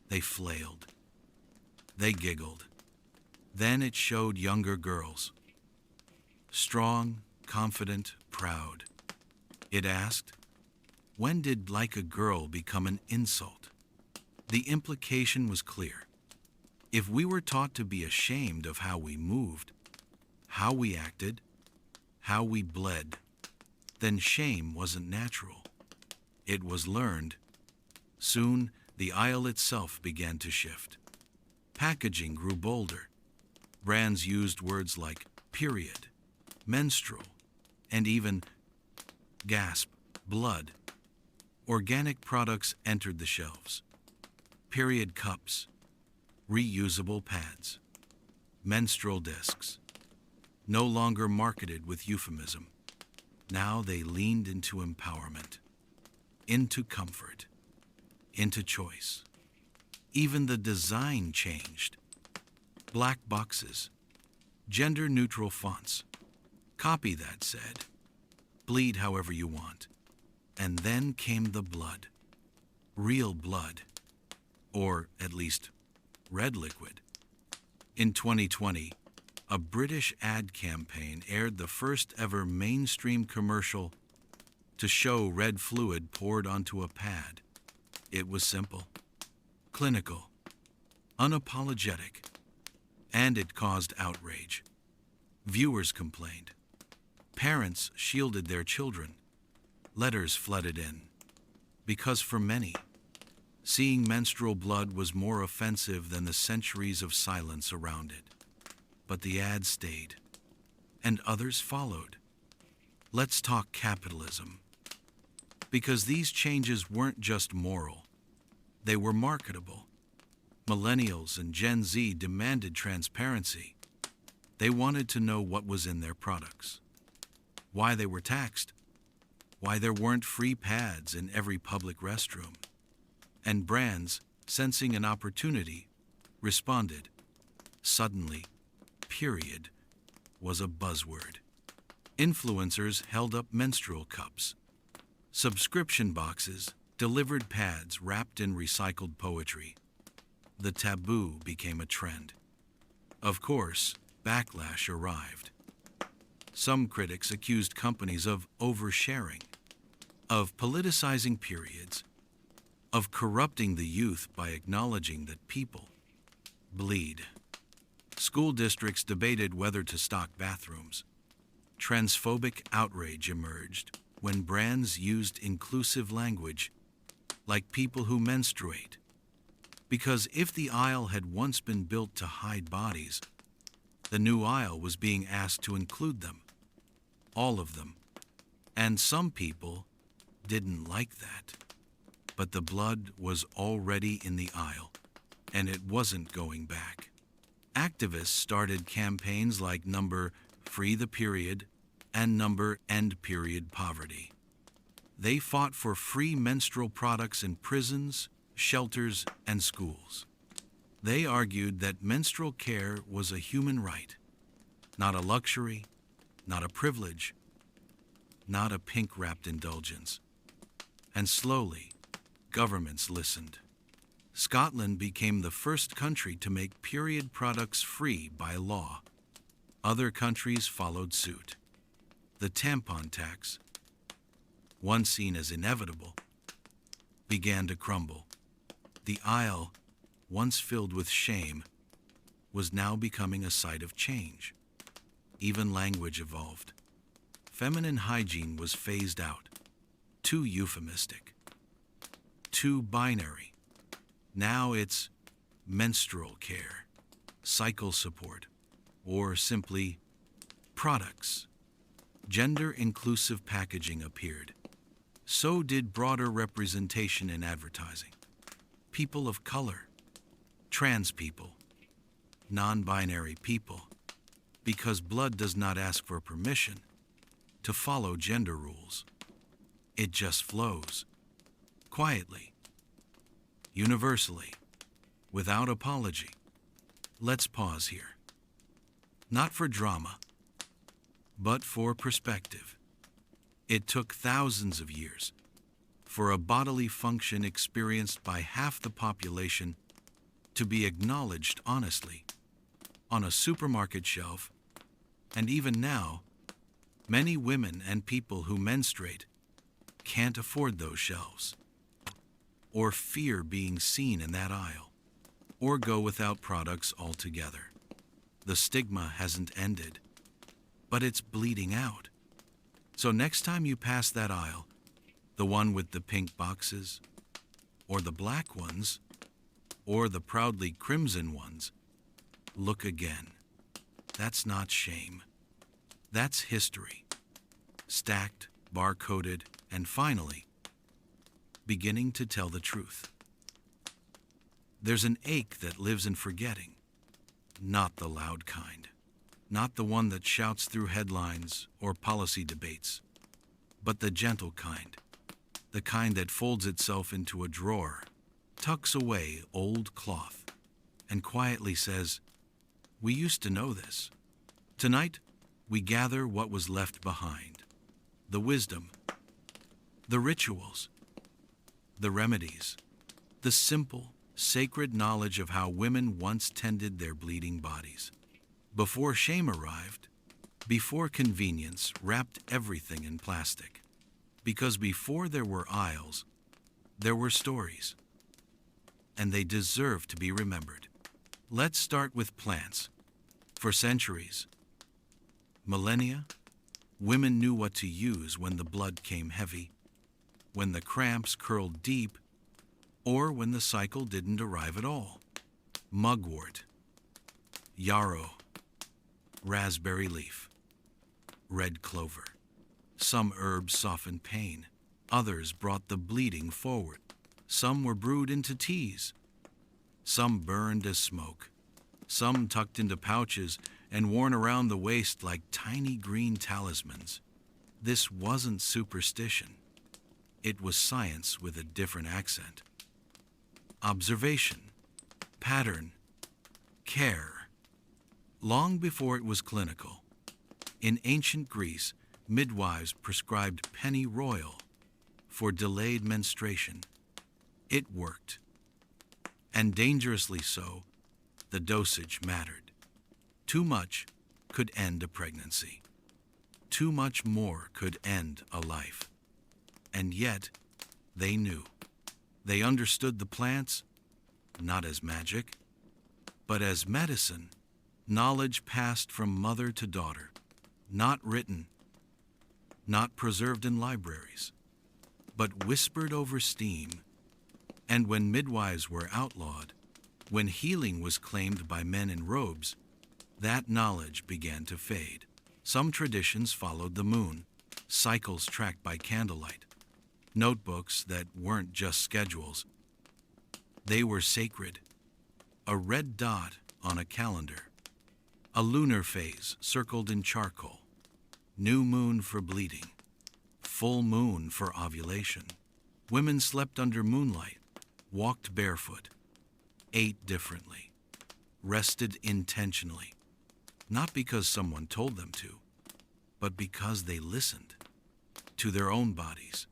They flailed. They giggled. Then it showed younger girls. Strong, confident, proud. It asked, when did like a girl become an insult? The implication was clear. If we were taught to be ashamed of how we moved, how we acted, how we bled, then shame wasn't natural. It was learned. Soon, the aisle itself began to shift. Packaging grew bolder. Brands used words like period, menstrual, and even, gasp, blood. Organic products entered the shelves. Period cups, reusable pads, menstrual discs, no longer marketed with euphemism. Now they leaned into empowerment, into comfort, into choice. Even the design changed. Black boxes, gender-neutral fonts. Copy that said, bleed however you want. And then came the blood. Real blood. Or at least, red liquid. In 2020, a British ad campaign aired the first ever mainstream commercial to show red fluid poured onto a pad. It was simple, clinical, unapologetic, and it caused outrage. Viewers complained. Parents shielded their children. Letters flooded in. Because for many, seeing menstrual blood was more offensive than the centuries of silence around it. But the ad stayed, and others followed. Let's talk capitalism. Because these changes weren't just moral, they were marketable. Millennials and Gen Z demanded transparency. They wanted to know what was in their products, why they were taxed, why there weren't free pads in every public restroom. And brands, sensing an opportunity, responded. Suddenly, period was a buzzword. Influencers held up menstrual cups. Subscription boxes delivered pads wrapped in recycled poetry. The taboo became a trend. Of course, backlash arrived. Some critics accused companies of oversharing, of politicizing periods, of corrupting the youth by acknowledging that people bleed. School districts debated whether to stock bathrooms. Transphobic outrage emerged when brands used inclusive language, like people who menstruate, Because if the aisle had once been built to hide bodies, the new aisle was being asked to include them, all of them. And some people didn't like that. But the blood was already in the aisle, and it wasn't going back. Activists started campaigns like number Free the Period and number End Period Poverty. They fought for free menstrual products in prisons, shelters, and schools. They argued that menstrual care was a human right, not a luxury, not a privilege, not a pink-wrapped indulgence. And slowly, governments listened. Scotland became the first country to make period products free by law. Other countries followed suit. The tampon tax, once seen as inevitable, began to crumble. The aisle, once filled with shame, was now becoming a site of change. Even language evolved. Feminine hygiene was phased out. Too euphemistic. Too binary. Now it's menstrual care, cycle support, or simply products. Gender-inclusive packaging appeared. So did broader representation in advertising. People of color, trans people, non-binary people, because blood does not ask for permission to follow gender rules. It just flows, quietly, universally, without apology. Let's pause here. Not for drama, but for perspective. It took thousands of years for a bodily function experienced by half the population to be acknowledged honestly on a supermarket shelf, and even now, many women and people who menstruate can't afford those shelves, or fear being seen in that aisle, or go without products altogether. The stigma hasn't ended, but it's bleeding out. So next time you pass that aisle, the one with the pink boxes, or the black ones, or the proudly crimson ones, look again. That's not shame. That's history. Stacked, bar-coded, and finally, beginning to tell the truth. There's an ache that lives in forgetting, not the loud kind, not the one that shouts through headlines or policy debates, but the gentle kind, the kind that folds itself into a drawer, tucks away old cloth, and quietly says, "We used to know this." Tonight, we gather what was left behind, the wisdom, the rituals, the remedies, the simple, sacred knowledge of how women once tended their bleeding bodies. Before shame arrived, before convenience wrapped everything in plastic. Because before there were aisles, there were stories, and they deserve to be remembered. Let's start with plants. For centuries, millennia, women knew what to use when the blood came heavy, when the cramps curled deep, or when the cycle didn't arrive at all. Mugwort, yarrow, raspberry leaf, red clover. Some herbs softened pain, others brought the bleeding forward. Some were brewed into teas, some burned as smoke, some tucked into pouches and worn around the waist like tiny green talismans. This wasn't superstition. It was science with a different accent. Observation, pattern, care. Long before it was clinical, in ancient Greece, midwives prescribed pennyroyal for delayed menstruation. It worked. And dangerously so, the dosage mattered. Too much could end a pregnancy. Too much more could end a life. And yet, they knew. They understood the plants, not as magic, but as medicine. Knowledge passed from mother to daughter, not written, not preserved in libraries, but whispered over steam. And when midwives were outlawed, When healing was claimed by men in robes, that knowledge began to fade. Some traditions followed the moon, cycles tracked by candlelight, notebooks that weren't just schedules. They were sacred. A red dot on a calendar, a lunar phase circled in charcoal, new moon for bleeding, full moon for ovulation. Women slept under moonlight, walked barefoot, ate differently, rested intentionally, not because someone told them to, but because they listened to their own bodies,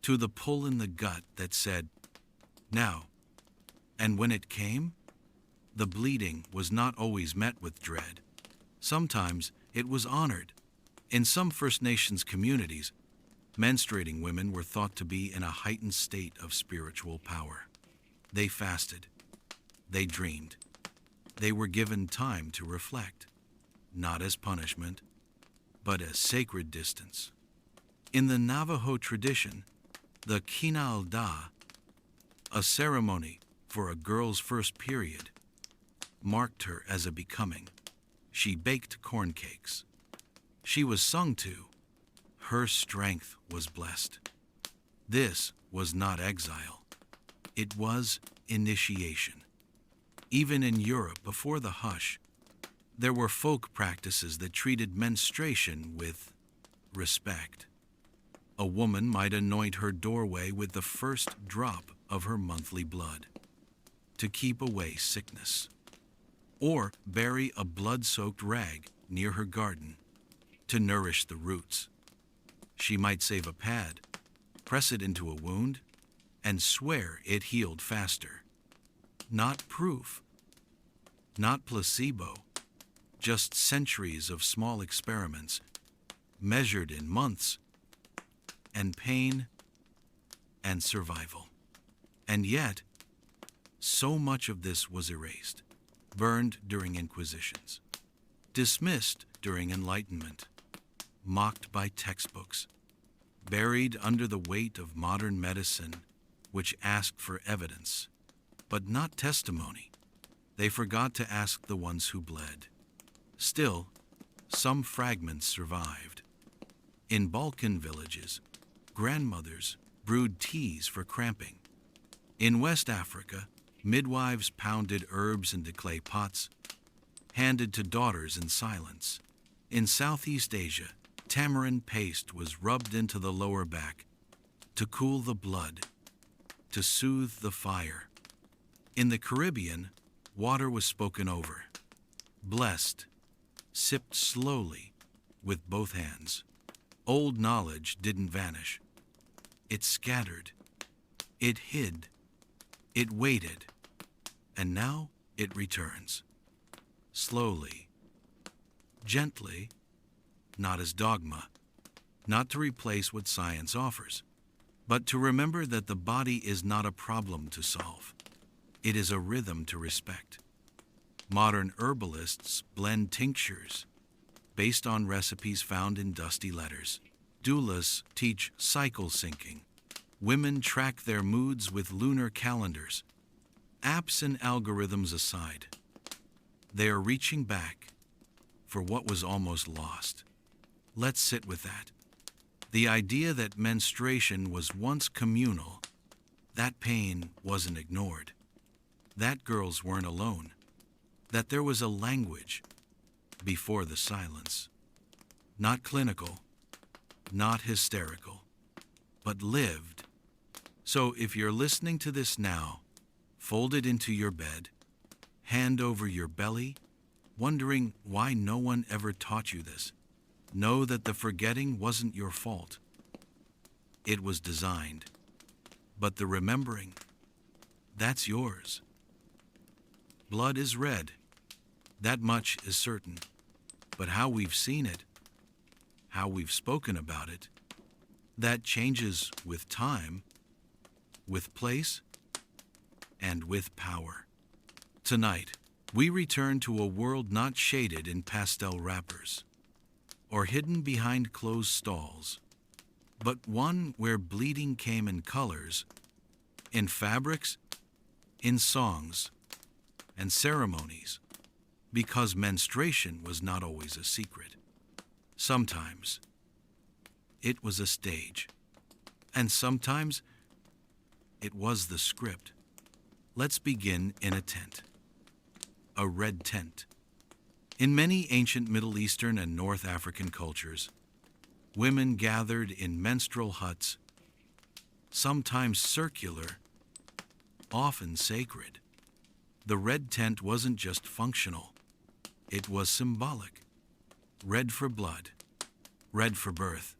to the pull in the gut that said, now. And when it came, the bleeding was not always met with dread. Sometimes it was honored. In some First Nations communities, menstruating women were thought to be in a heightened state of spiritual power. They fasted. They dreamed. They were given time to reflect, not as punishment, but as sacred distance. In the Navajo tradition, the Kinal Da, a ceremony for a girl's first period, marked her as a becoming. She baked corn cakes. She was sung to. Her strength was blessed. This was not exile. It was initiation. Even in Europe before the hush, there were folk practices that treated menstruation with respect. A woman might anoint her doorway with the first drop of her monthly blood to keep away sickness, or bury a blood-soaked rag near her garden to nourish the roots. She might save a pad, press it into a wound, and swear it healed faster. Not proof, not placebo, just centuries of small experiments measured in months, and pain, and survival. And yet, so much of this was erased, burned during inquisitions, dismissed during Enlightenment, mocked by textbooks, buried under the weight of modern medicine, which asked for evidence, but not testimony. They forgot to ask the ones who bled. Still, some fragments survived. In Balkan villages, grandmothers brewed teas for cramping. In West Africa, midwives pounded herbs into clay pots, handed to daughters in silence. In Southeast Asia, tamarind paste was rubbed into the lower back to cool the blood, to soothe the fire. In the Caribbean, water was spoken over, blessed, sipped slowly with both hands. Old knowledge didn't vanish. It scattered. It hid. It waited. And now it returns. Slowly, gently, not as dogma, not to replace what science offers, but to remember that the body is not a problem to solve. It is a rhythm to respect. Modern herbalists blend tinctures based on recipes found in dusty letters. Doulas teach cycle syncing. Women track their moods with lunar calendars. Apps and algorithms aside, they are reaching back for what was almost lost. Let's sit with that. The idea that menstruation was once communal, that pain wasn't ignored, that girls weren't alone, that there was a language before the silence. Not clinical, not hysterical, but lived. So if you're listening to this now, folded into your bed, hand over your belly, wondering why no one ever taught you this, know that the forgetting wasn't your fault. It was designed. But the remembering, that's yours. Blood is red. That much is certain. But how we've seen it, how we've spoken about it, that changes with time, with place, and with power. Tonight, we return to a world not shaded in pastel wrappers or hidden behind closed stalls, but one where bleeding came in colors, in fabrics, in songs and ceremonies, because menstruation was not always a secret. Sometimes it was a stage, and sometimes it was the script. Let's begin in a tent. A red tent. In many ancient Middle Eastern and North African cultures, women gathered in menstrual huts, sometimes circular, often sacred. The red tent wasn't just functional, it was symbolic. Red for blood, red for birth,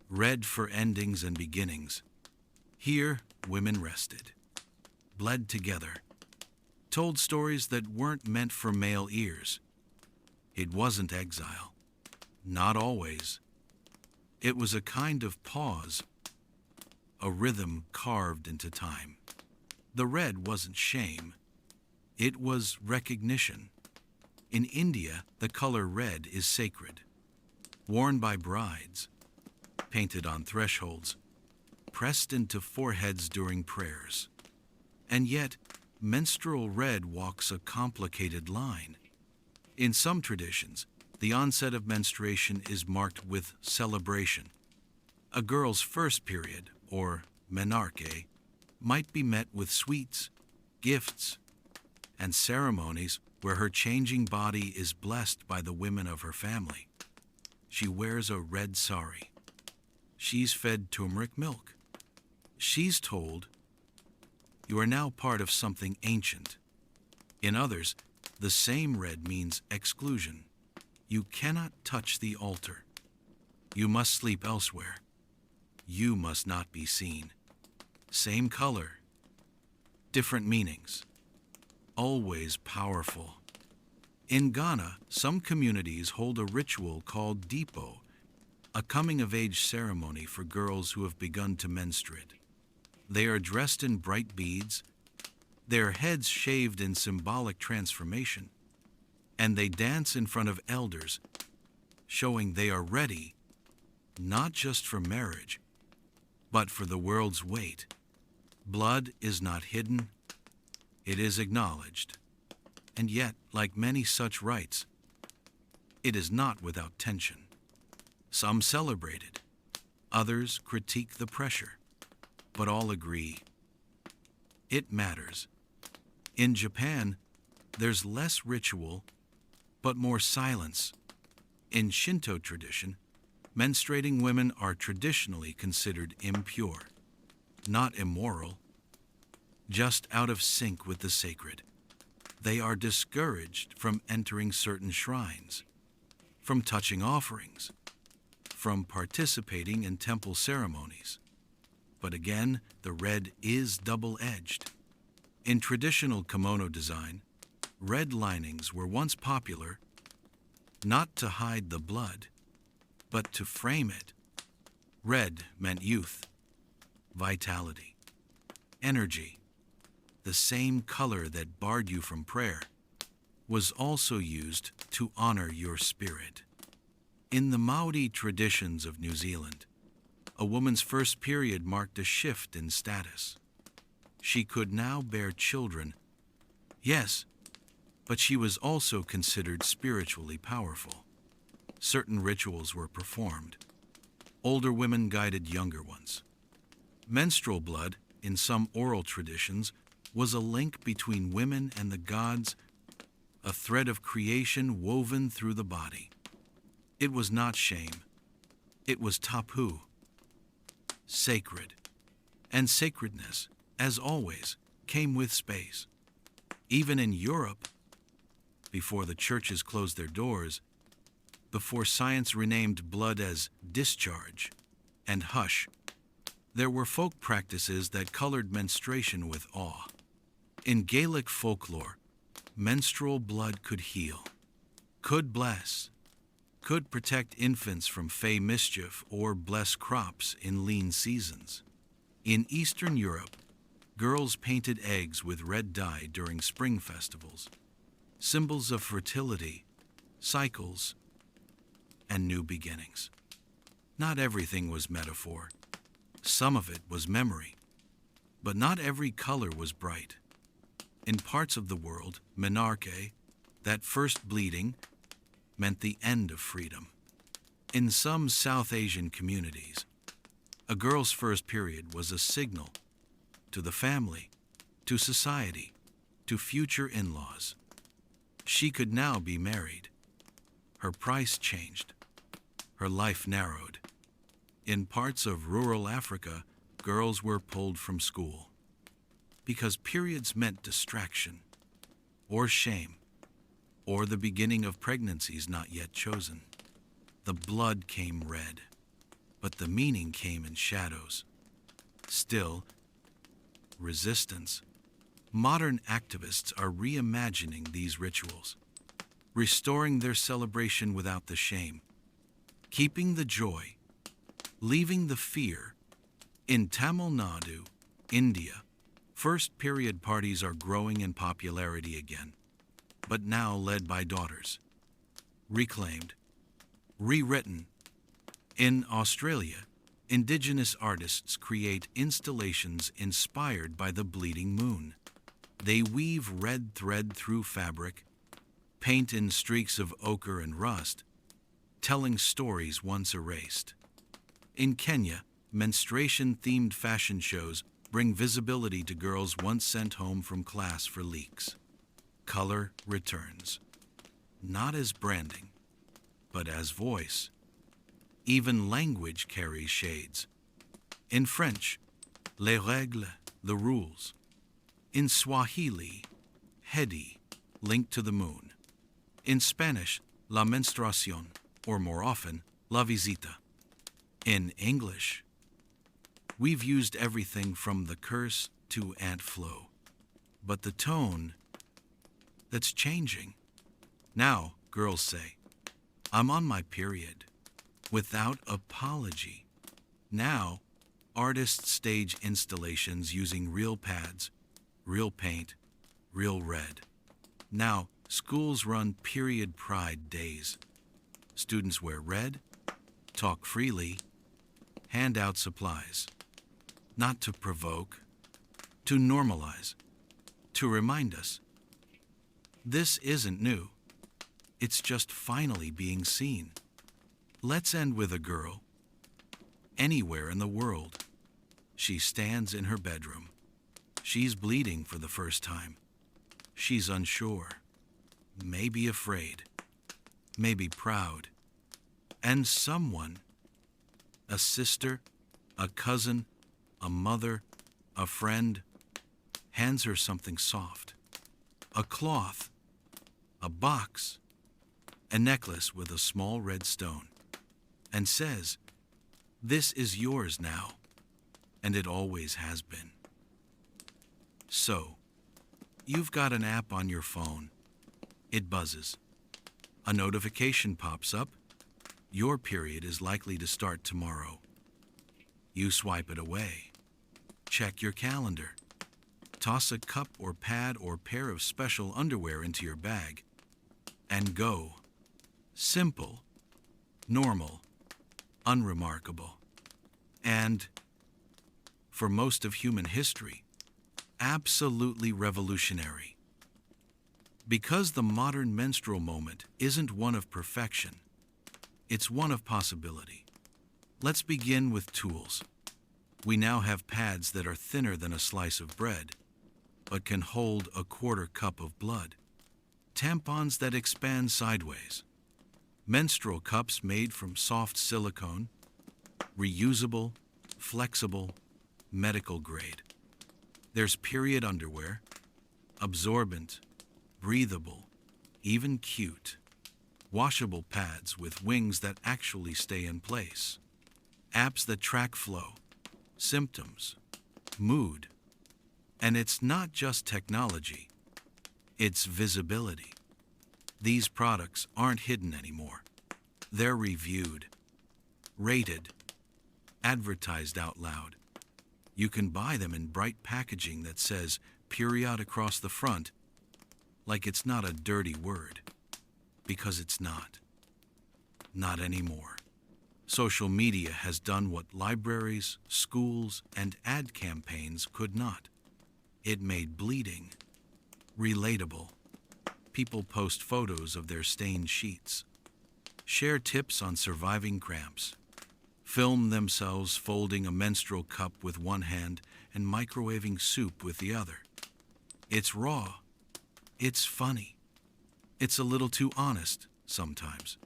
red for endings and beginnings. Here, women rested, bled together, told stories that weren't meant for male ears. It wasn't exile. Not always. It was a kind of pause, a rhythm carved into time. The red wasn't shame. It was recognition. In India, the color red is sacred, worn by brides, painted on thresholds, pressed into foreheads during prayers. And yet, menstrual red walks a complicated line. In some traditions, the onset of menstruation is marked with celebration. A girl's first period, or menarche, might be met with sweets, gifts, and ceremonies where her changing body is blessed by the women of her family. She wears a red sari. She's fed turmeric milk. She's told, "You are now part of something ancient." In others, the same red means exclusion. You cannot touch the altar. You must sleep elsewhere. You must not be seen. Same color, different meanings. Always powerful. In Ghana, some communities hold a ritual called Dipo, a coming-of-age ceremony for girls who have begun to menstruate. They are dressed in bright beads, their heads shaved in symbolic transformation, and they dance in front of elders, showing they are ready, not just for marriage, but for the world's weight. Blood is not hidden, it is acknowledged. And yet, like many such rites, it is not without tension. Some celebrate it, others critique the pressure, but all agree it matters. In Japan, there's less ritual, but more silence. In Shinto tradition, menstruating women are traditionally considered impure, not immoral, just out of sync with the sacred. They are discouraged from entering certain shrines, from touching offerings, from participating in temple ceremonies. But again, the red is double-edged. In traditional kimono design, red linings were once popular, not to hide the blood, but to frame it. Red meant youth, vitality, energy. The same color that barred you from prayer was also used to honor your spirit. In the Maori traditions of New Zealand, a woman's first period marked a shift in status. She could now bear children, yes, but she was also considered spiritually powerful. Certain rituals were performed. Older women guided younger ones. Menstrual blood, in some oral traditions, was a link between women and the gods, a thread of creation woven through the body. It was not shame. It was tapu, sacred. And sacredness, as always, came with space. Even in Europe, before the churches closed their doors, before science renamed blood as discharge and hush, there were folk practices that colored menstruation with awe. In Gaelic folklore, menstrual blood could heal, could bless, could protect infants from fey mischief or bless crops in lean seasons. In Eastern Europe, girls painted eggs with red dye during spring festivals, symbols of fertility, cycles, and new beginnings. Not everything was metaphor. Some of it was memory. But not every color was bright. In parts of the world, menarche, that first bleeding, meant the end of freedom. In some South Asian communities, a girl's first period was a signal to the family, to society, to future in-laws. She could now be married. Her price changed. Her life narrowed. In parts of rural Africa, girls were pulled from school because periods meant distraction or shame or the beginning of pregnancies not yet chosen. The blood came red, but the meaning came in shadows. Still, resistance. Modern activists are reimagining these rituals, restoring their celebration without the shame, keeping the joy, leaving the fear. In Tamil Nadu, India, first period parties are growing in popularity again, but now led by daughters. Reclaimed, rewritten. In Australia, indigenous artists create installations inspired by the bleeding moon. They weave red thread through fabric, paint in streaks of ochre and rust, telling stories once erased. In Kenya, menstruation-themed fashion shows bring visibility to girls once sent home from class for leaks. Color returns, not as branding, but as voice. Even language carries shades. In French, les règles, the rules. In Swahili, hedi, linked to the moon. In Spanish, la menstruación, or more often, la visita. In English, we've used everything from the curse to Aunt Flo. But the tone, that's changing. Now, girls say, I'm on my period, without apology. Now, artists stage installations using real pads, real paint, real red. Now, schools run period pride days. Students wear red, talk freely, hand out supplies. Not to provoke, to normalize, to remind us. This isn't new. It's just finally being seen. Let's end with a girl. Anywhere in the world. She stands in her bedroom. She's bleeding for the first time. She's unsure, maybe afraid, maybe proud. And someone, a sister, a cousin, a mother, a friend, hands her something soft. A cloth, a box, a necklace with a small red stone, and says, "This is yours now, and it always has been." So, you've got an app on your phone. It buzzes. A notification pops up. Your period is likely to start tomorrow. You swipe it away. Check your calendar. Toss a cup or pad or pair of special underwear into your bag. And go. Simple, normal, unremarkable. And, for most of human history, absolutely revolutionary. Because the modern menstrual moment isn't one of perfection, it's one of possibility. Let's begin with tools. We now have pads that are thinner than a slice of bread, but can hold a quarter cup of blood. Tampons that expand sideways. Menstrual cups made from soft silicone, reusable, flexible, medical grade. There's period underwear, absorbent, breathable, even cute. Washable pads with wings that actually stay in place. Apps that track flow, symptoms, mood. And it's not just technology, it's visibility. These products aren't hidden anymore. They're reviewed, rated, advertised out loud. You can buy them in bright packaging that says period across the front, like it's not a dirty word, because it's not. Not anymore. Social media has done what libraries, schools, and ad campaigns could not. It made bleeding Relatable. People post photos of their stained sheets, share tips on surviving cramps, film themselves folding a menstrual cup with one hand and microwaving soup with the other. It's raw. It's funny. It's a little too honest sometimes,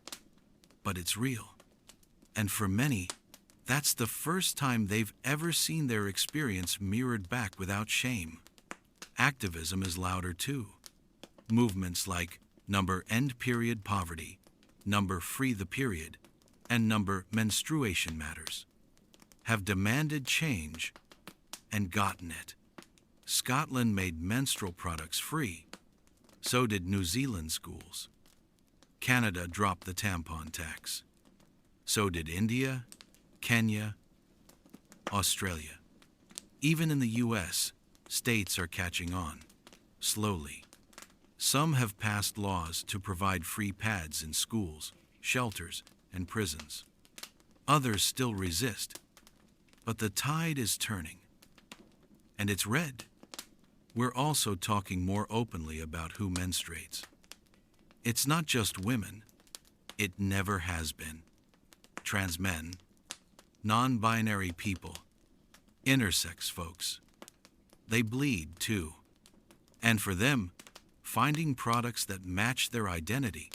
but it's real. And for many, that's the first time they've ever seen their experience mirrored back without shame. Activism is louder too. Movements like number End Period Poverty, number Free the Period, and number Menstruation Matters have demanded change and gotten it. Scotland made menstrual products free. So did New Zealand schools. Canada dropped the tampon tax. So did India, Kenya, Australia. Even in the US, states are catching on, slowly. Some have passed laws to provide free pads in schools, shelters, and prisons. Others still resist, but the tide is turning. And it's red. We're also talking more openly about who menstruates. It's not just women. It never has been. Trans men, non-binary people, intersex folks. They bleed too. And for them, finding products that match their identity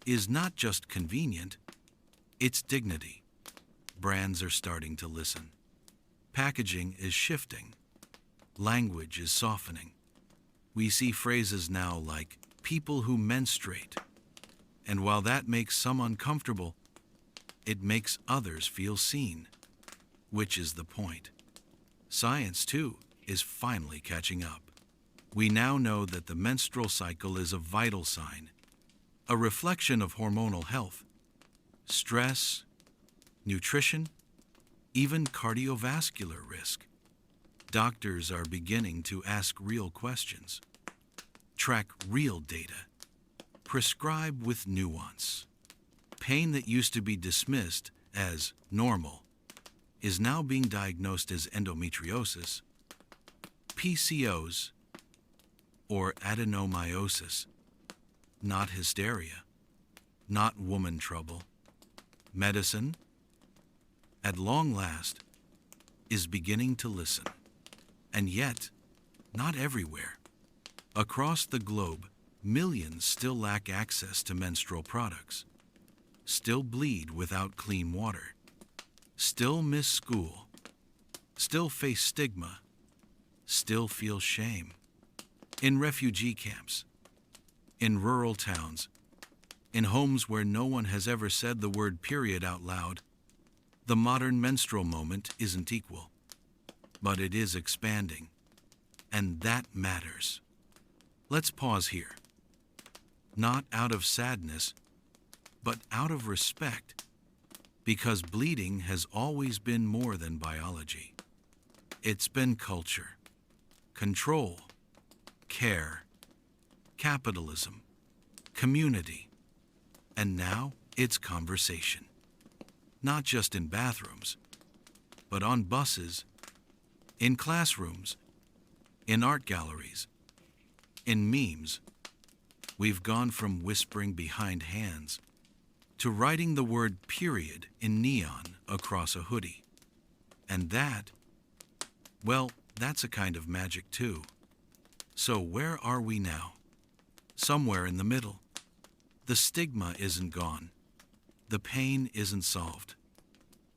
is not just convenient, it's dignity. Brands are starting to listen. Packaging is shifting. Language is softening. We see phrases now like people who menstruate. And while that makes some uncomfortable, it makes others feel seen, which is the point. Science, too, is finally catching up. We now know that the menstrual cycle is a vital sign, a reflection of hormonal health, stress, nutrition, even cardiovascular risk. Doctors are beginning to ask real questions, track real data, prescribe with nuance. Pain that used to be dismissed as normal is now being diagnosed as endometriosis, PCOS, or adenomyosis. Not hysteria, not woman trouble. Medicine, at long last, is beginning to listen. And yet, not everywhere. Across the globe, millions still lack access to menstrual products, still bleed without clean water, still miss school, still face stigma, still feel shame. In refugee camps, in rural towns, in homes where no one has ever said the word period out loud, the modern menstrual moment isn't equal, but it is expanding, and that matters. Let's pause here. Not out of sadness, but out of respect, because bleeding has always been more than biology. It's been culture, control, care, capitalism, community, and now it's conversation. Not just in bathrooms, but on buses, in classrooms, in art galleries, in memes. We've gone from whispering behind hands to writing the word period in neon across a hoodie. And that, well, that's a kind of magic too. So where are we now? Somewhere in the middle. The stigma isn't gone. The pain isn't solved.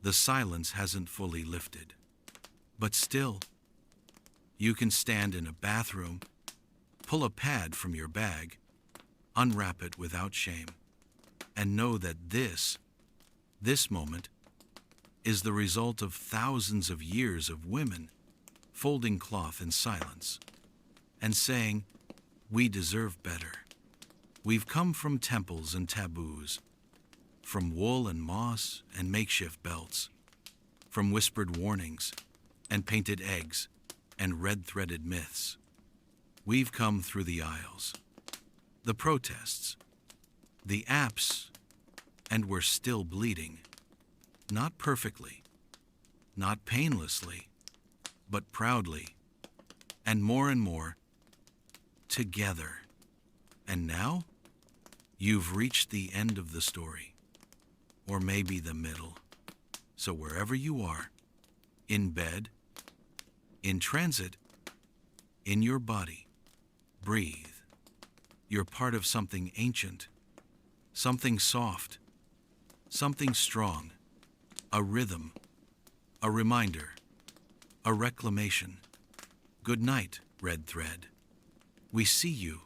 The silence hasn't fully lifted. But still, you can stand in a bathroom, pull a pad from your bag, unwrap it without shame, and know that this moment, is the result of thousands of years of women folding cloth in silence and saying, we deserve better. We've come from temples and taboos, from wool and moss and makeshift belts, from whispered warnings and painted eggs and red-threaded myths. We've come through the aisles, the protests, the apps, and we're still bleeding. Not perfectly, not painlessly, but proudly. And more, together. And now, you've reached the end of the story, or maybe the middle. So wherever you are, in bed, in transit, in your body, breathe. You're part of something ancient, something soft, something strong, a rhythm, a reminder, a reclamation. Good night, red thread. We see you.